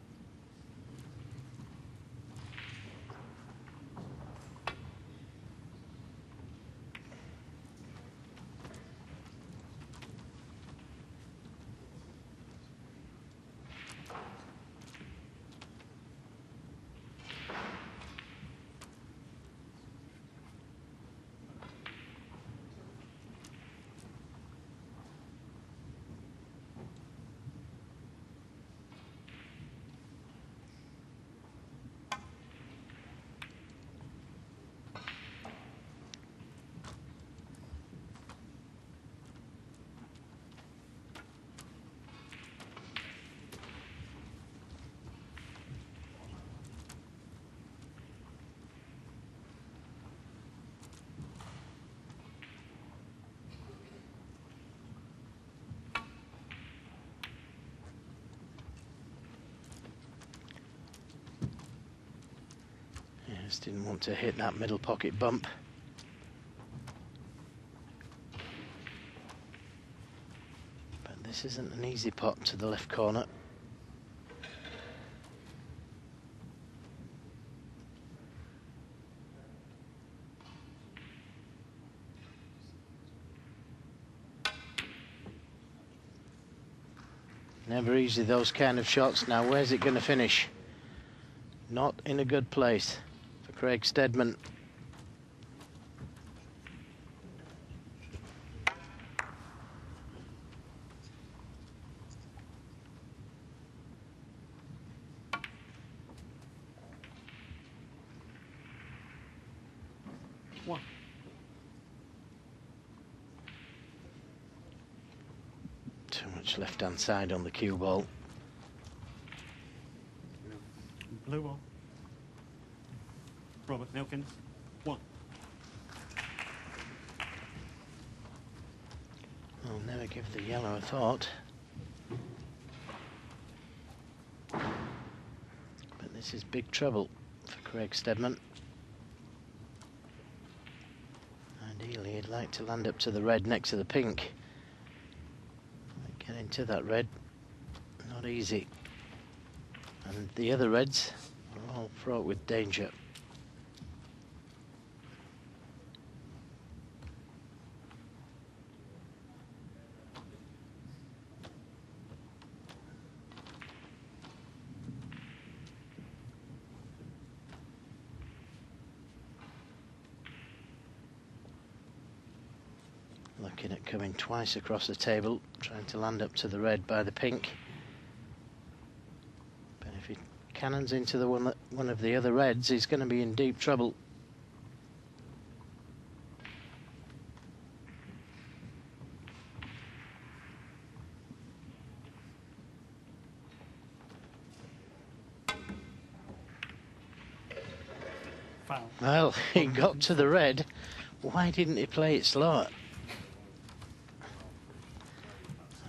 Just didn't want to hit that middle pocket bump. isn't an easy pot to the left corner. Never easy, those kind of shots. Now, where's it going to finish? Not in a good place for Craig Steadman.
One.
Too much left-hand side on the cue ball.
Blue ball. Robert Milkins. 1.
I'll never give the yellow a thought. But this is big trouble for Craig Steadman. Ideally, he'd like to land up to the red next to the pink. Get into that red, not easy. And the other reds are all fraught with danger. Looking at coming twice across the table, trying to land up to the red by the pink. But if he cannons into the one of the other reds, he's going to be in deep trouble.
Foul.
Well, he got to the red. Why didn't he play it slower?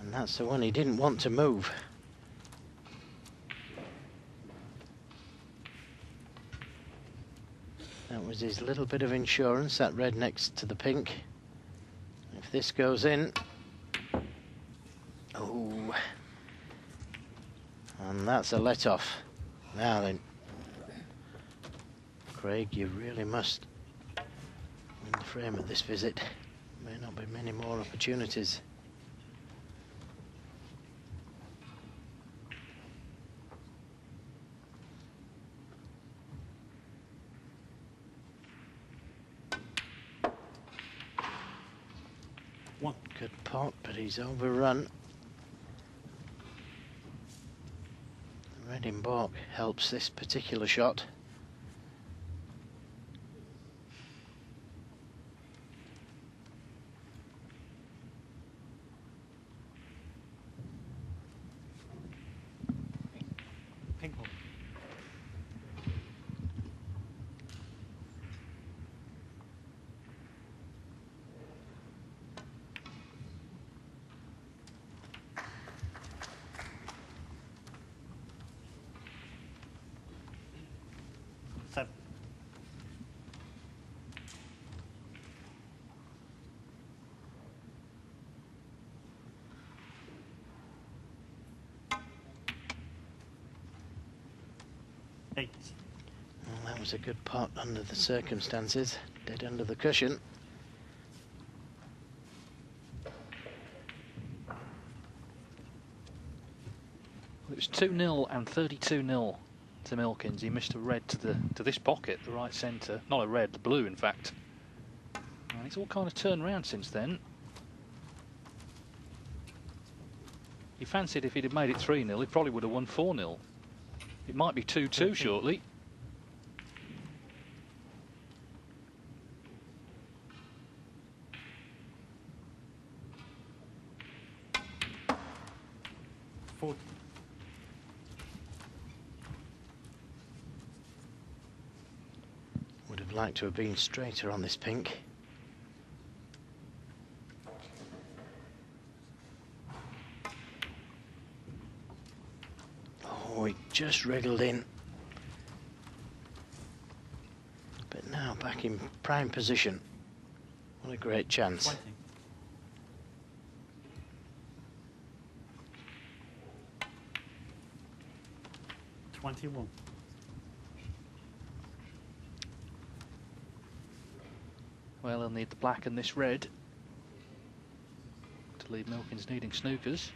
And that's the one he didn't want to move. That was his little bit of insurance, that red next to the pink. If this goes in... Oh. And that's a let-off. Now then. Craig, you really must win the frame at this visit. May not be many more opportunities.
One.
Good pot, but he's overrun. The red in baulk helps this particular shot.
Pink ball. Seven. Eight.
Well, that was a good pot under the circumstances. Dead under the cushion.
It was 2-0 and 32-0 to Milkins. He missed a red to this pocket, the right centre. Not a red, the blue, in fact. And it's all kind of turned round since then. He fancied if he'd have made it 3-0, he probably would have won 4-0. It might be 2-2 shortly.
Forty.
Would have liked to have been straighter on this pink. Oh, he just wriggled in. But now back in prime position. What a great chance.
20. 21.
Well, he'll need the black and this red to leave Milkins needing snookers.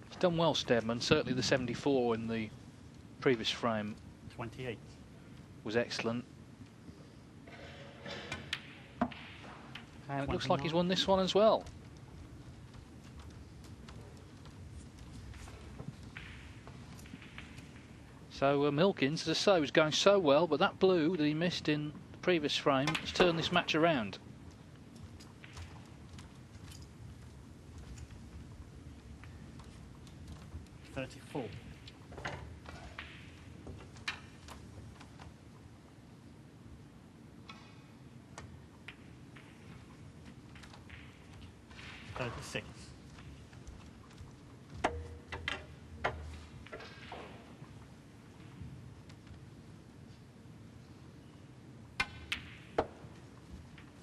He's done well, Steadman. Certainly the 74 in the previous frame
28.
was excellent. And it looks like he's
29.
won this one as well. So Milkins, as I say, was going so well, but that blue that he missed in the previous frame has turned this match around.
$34. $36.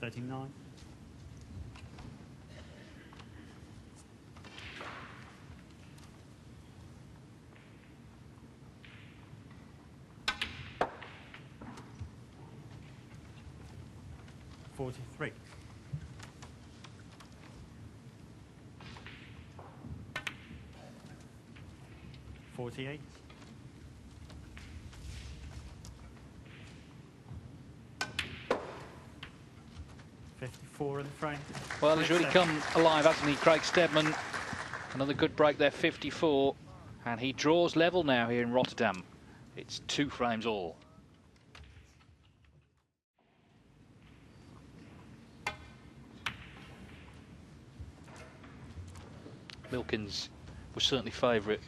$39. $43. $48. $54 in the frame.
Well, he's really come alive, hasn't he, Craig Steadman? Another good break there, 54. And he draws level now here in Rotterdam. It's 2 frames all. Milkins was certainly favourite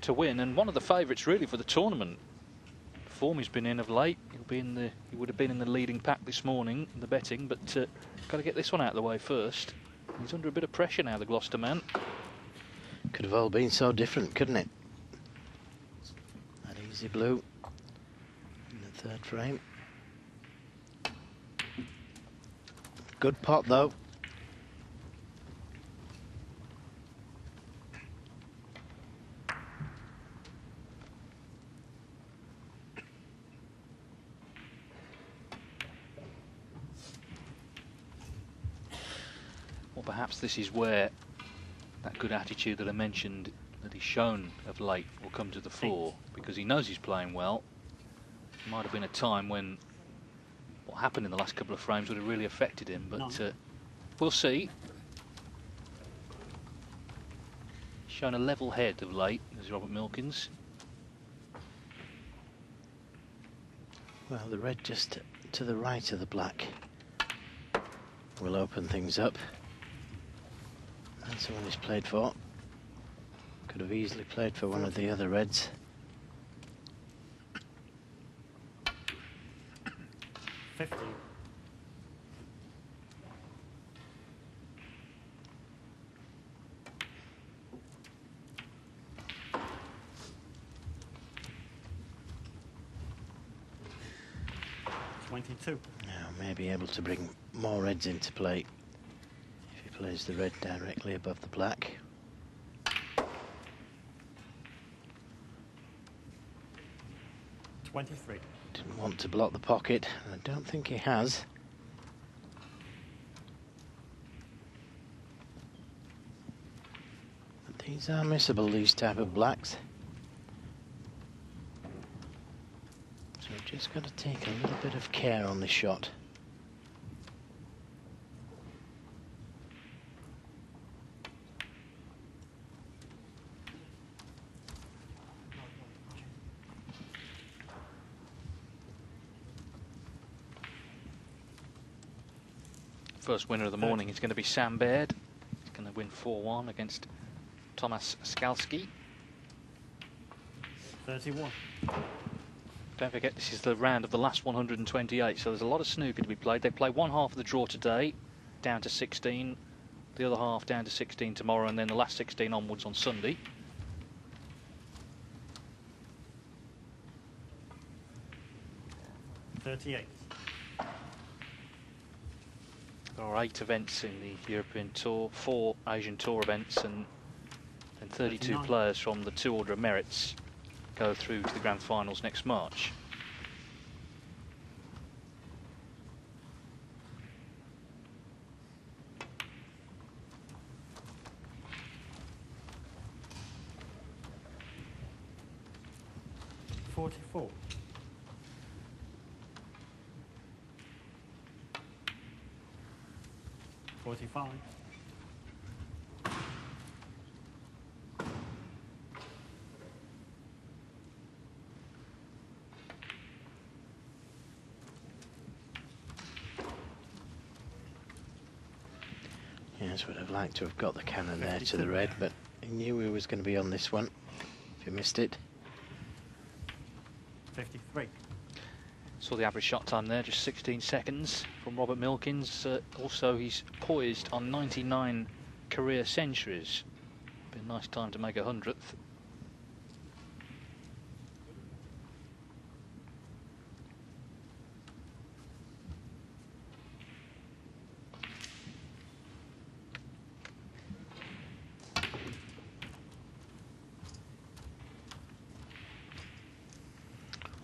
to win, and one of the favourites really for the tournament. The form he's been in of late. He would have been in the leading pack this morning in the betting, but got to get this one out of the way first. He's under a bit of pressure now, the Gloucester man.
Could have all been so different, couldn't it? That easy blue in the 3rd frame. Good pot though.
Well, perhaps this is where that good attitude that I mentioned that he's shown of late will come to the fore, because he knows he's playing well. There might have been a time when what happened in the last couple of frames would have really affected him, but we'll see. He's shown a level head of late, as Robert Milkins.
Well, the red just to the right of the black will open things up. That's the one he's played for. Could have easily played for one of the other reds.
$50. $22.
Now may be able to bring more reds into play if he plays the red directly above the black.
$23.
Didn't want to block the pocket, and I don't think he has. But these are missable, these type of blacks. So we've just got to take a little bit of care on this shot.
First winner of the morning is going to be Sam Baird. He's going to win 4-1 against Thomas Skalski.
31.
Don't forget, this is the round of the last 128, so there's a lot of snooker to be played. They play one half of the draw today, down to 16, the other half down to 16 tomorrow, and then the last 16 onwards on Sunday.
$38.
There are 8 events in the European Tour, 4 Asian Tour events, and 32
39.
players from the 2 Order of Merits go through to the Grand Finals next March.
$44. $45.
Yes, would have liked to have got the cannon there to the red, but he knew he was going to be on this one if he missed it.
53.
Saw the average shot time there, just 16 seconds from Robert Milkins. Also, he's poised on 99 career centuries. Been a nice time to make a 100th.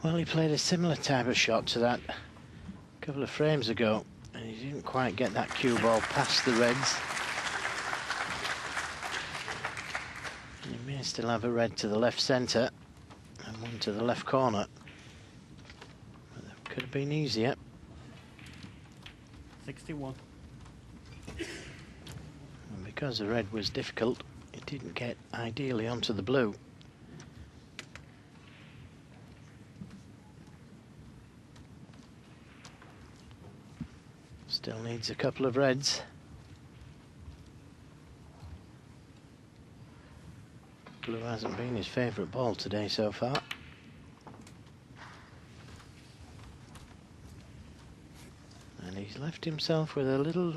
Well, he played a similar type of shot to that a couple of frames ago, and he didn't quite get that cue ball past the reds. And he may still have a red to the left centre and one to the left corner. But that could have been easier.
61.
And because the red was difficult, it didn't get ideally onto the blue. Still needs a couple of reds. Blue hasn't been his favourite ball today so far. And he's left himself with a little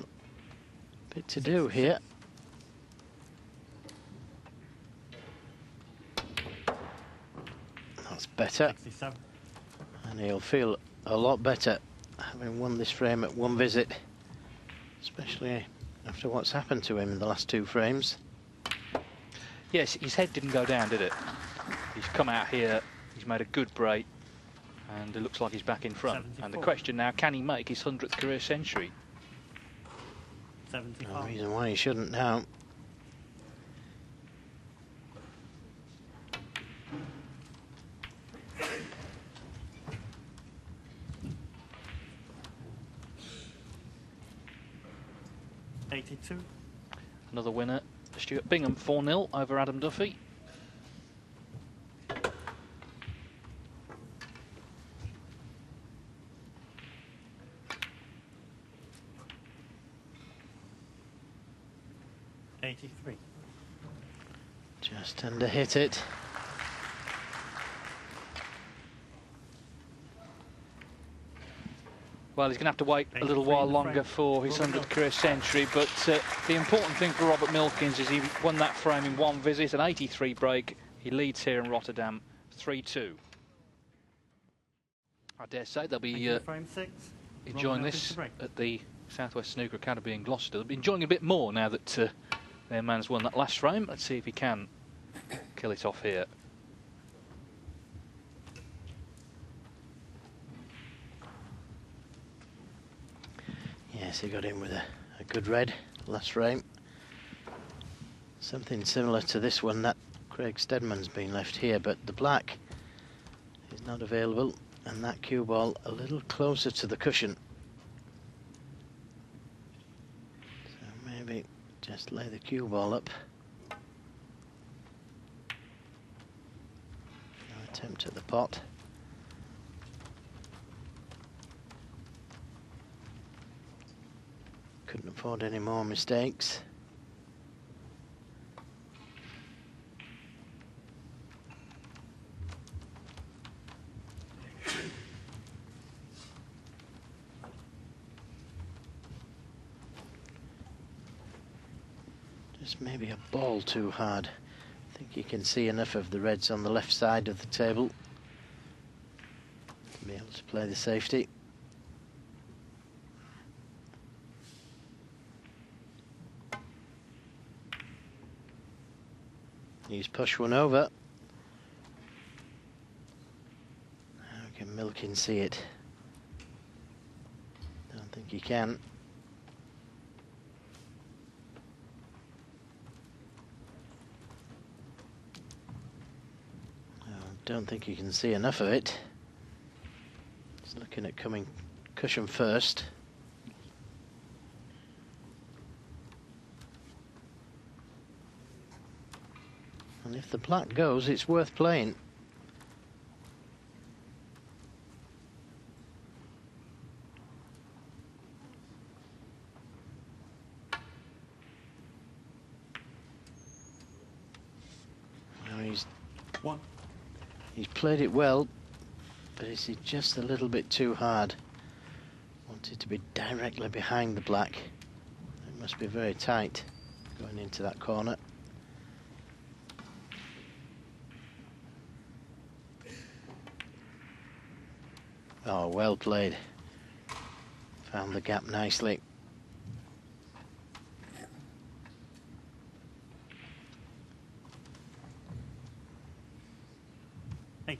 bit to do here. That's better.
67.
And he'll feel a lot better having won this frame at one visit, especially after what's happened to him in the last 2 frames.
Yes, his head didn't go down, did it? He's come out here, he's made a good break, and it looks like he's back in front.
74.
And the question now, can he make his 100th career century?
75.
No reason why he shouldn't now.
Another winner, Stuart Bingham, 4-0 over Adam Duffy.
Just under hit it.
Well, he's going to have to wait a little while longer for his 100th career century, but the important thing for Robert Milkins is he won that frame in one visit, an 83 break. He leads here in Rotterdam, 3-2. I dare say they'll be enjoying this at the Southwest Snooker Academy in Gloucester. They'll be enjoying it a bit more now that their man's won that last frame. Let's see if he can kill it off here.
Yes, he got in with a good red last frame. Something similar to this one that Craig Steadman's been left here, but the black is not available, and that cue ball a little closer to the cushion. So maybe just lay the cue ball up. No attempt at the pot. Couldn't afford any more mistakes. Just maybe a ball too hard. I think you can see enough of the reds on the left side of the table to be able to play the safety. He's pushed one over. How can Milkins see it? Don't think he can. Don't think he can see enough of it. He's looking at coming cushion first. And if the black goes, it's worth playing. Now he's played it well, but is it just a little bit too hard? Wanted to be directly behind the black. It must be very tight going into that corner. Oh, well played. Found the gap nicely.
Eight.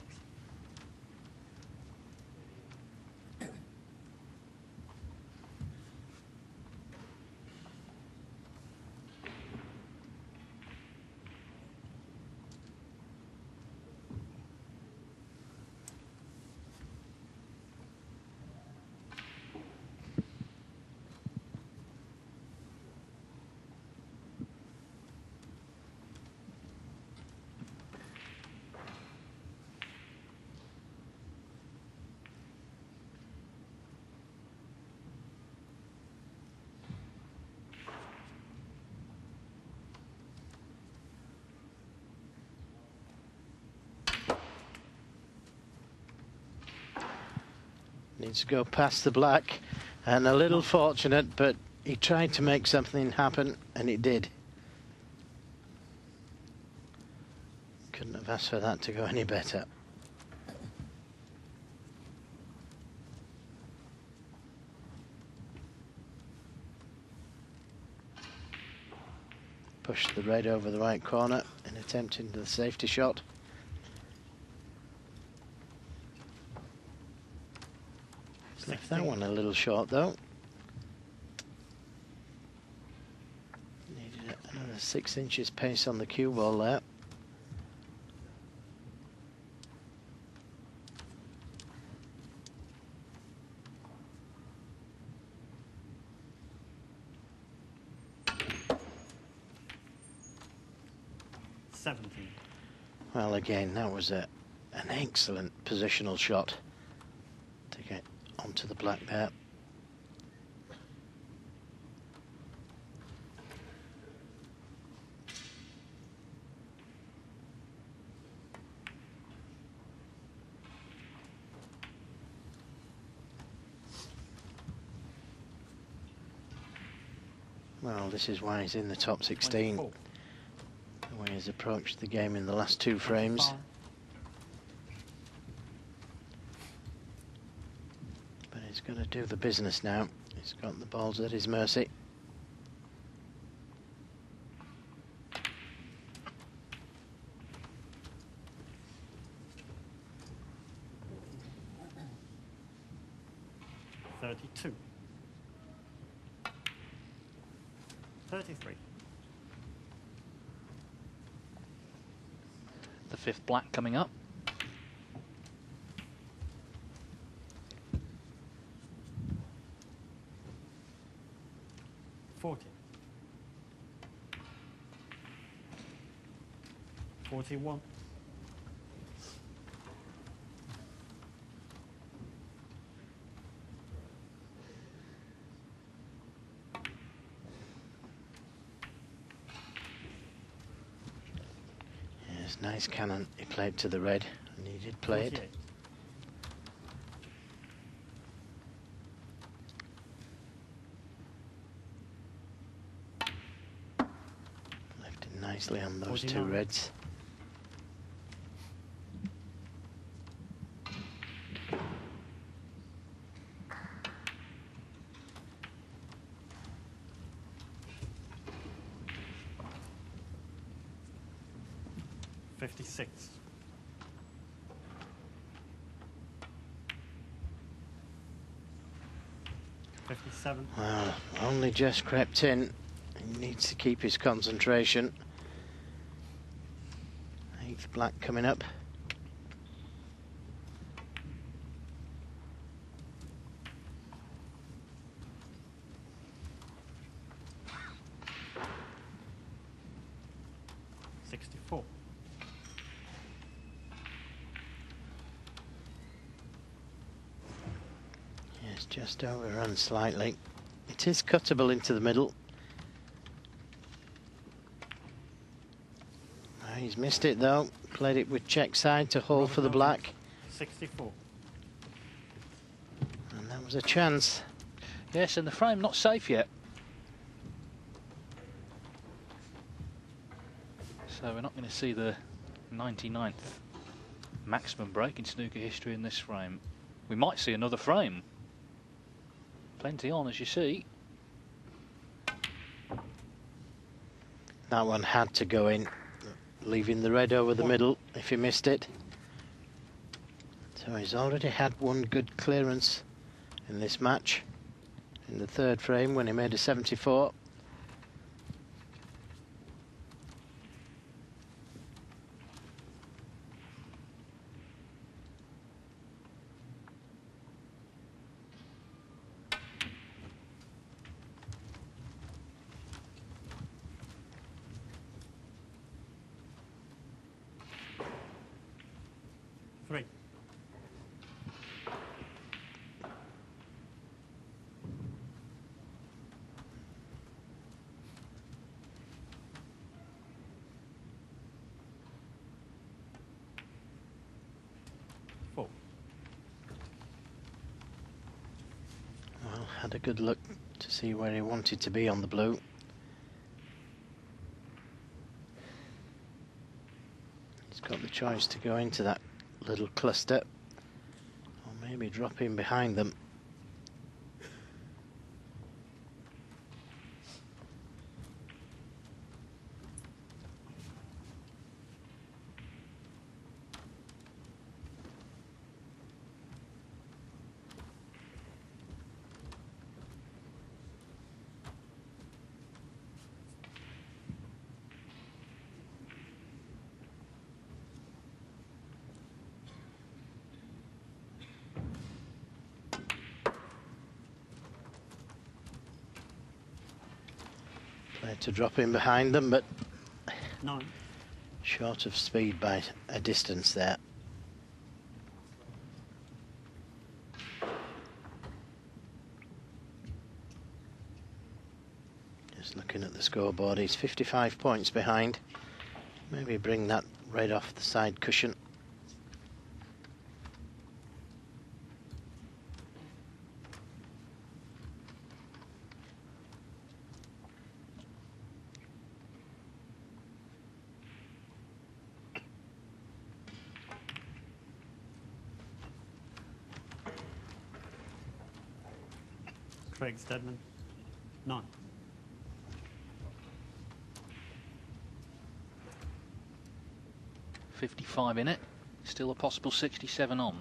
Needs to go past the black, and a little fortunate, but he tried to make something happen, and it did. Couldn't have asked for that to go any better. Pushed the red over the right corner in attempting the safety shot. Left that one a little short though. Needed another 6 inches pace on the cue ball there. Well, again, that was an excellent positional shot to get onto the black there. Well, this is why he's in the top 16.
24.
The way he's approached the game in the last 2 frames. But he's got to do the business now. He's got the balls at his mercy.
$32. 33.
The 5th black coming up.
$40. 41.
Yes, nice cannon. He played to the red, and he did play it.
48.
Left it nicely on those 2
49.
reds.
56.
Well, only just crept in. He needs to keep his concentration. 8th black coming up. Yes, just overrun slightly. It is cuttable into the middle. He's missed it though. Played it with check side to hold for the black.
64.
And that was a chance.
Yes, and the frame not safe yet. So we're not going to see the 99th maximum break in snooker history in this frame. We might see another frame. Plenty on, as you see.
That one had to go in, leaving the red over the middle if he missed it. So he's already had one good clearance in this match, in the 3rd frame when he made a 74. Had a good look to see where he wanted to be on the blue. He's got the choice to go into that little cluster or maybe drop in behind them. To drop in behind them, but
9.
Short of speed by a distance there. Just looking at the scoreboard, he's 55 points behind. Maybe bring that red off the side cushion.
Steadman. 9.
.55 in it. Still a possible 67 on.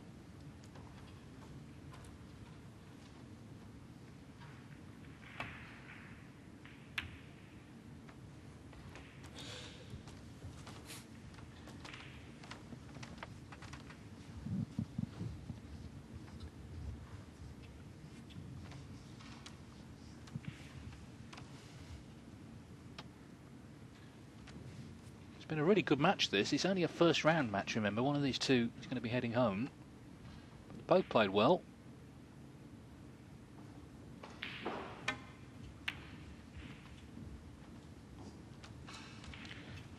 It's been a really good match, this. It's only a 1st round match, remember. One of these two is going to be heading home. Both played well.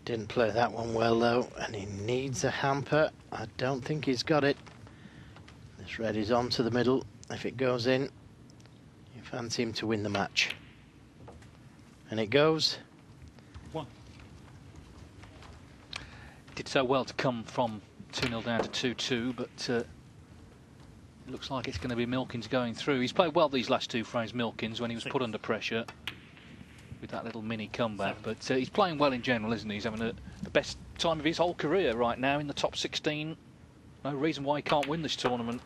Didn't play that one well though, and he needs a hamper. I don't think he's got it. This red is on to the middle. If it goes in, you fancy him to win the match. And it goes.
1.
Did so well to come from 2-0 down to 2-2, but it looks like it's going to be Milkins going through. He's played well these last 2 frames, Milkins, when he was put under pressure with that little mini comeback.
7.
But he's playing well in general, isn't he? He's having the best time of his whole career right now in the top 16. No reason why he can't win this tournament.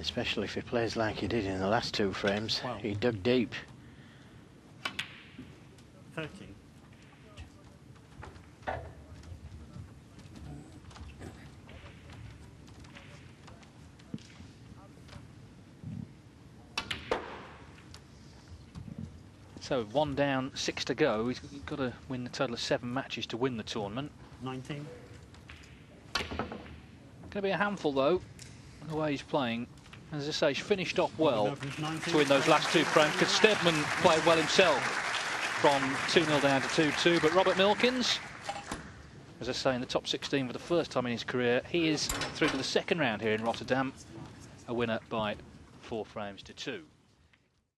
Especially if he plays like he did in the last 2 frames.
Wow.
He dug deep.
13.
So 1 down, 6 to go. He's got to win the total of 7 matches to win the tournament.
19.
Going to be a handful though, the way he's playing. As I say, he's finished off well to win those last 2 frames, because Steadman played well himself from 2-0 down to 2-2. But Robert Milkins, as I say, in the top 16 for the first time in his career, he is through to the second round here in Rotterdam, a winner by 4 frames to 2.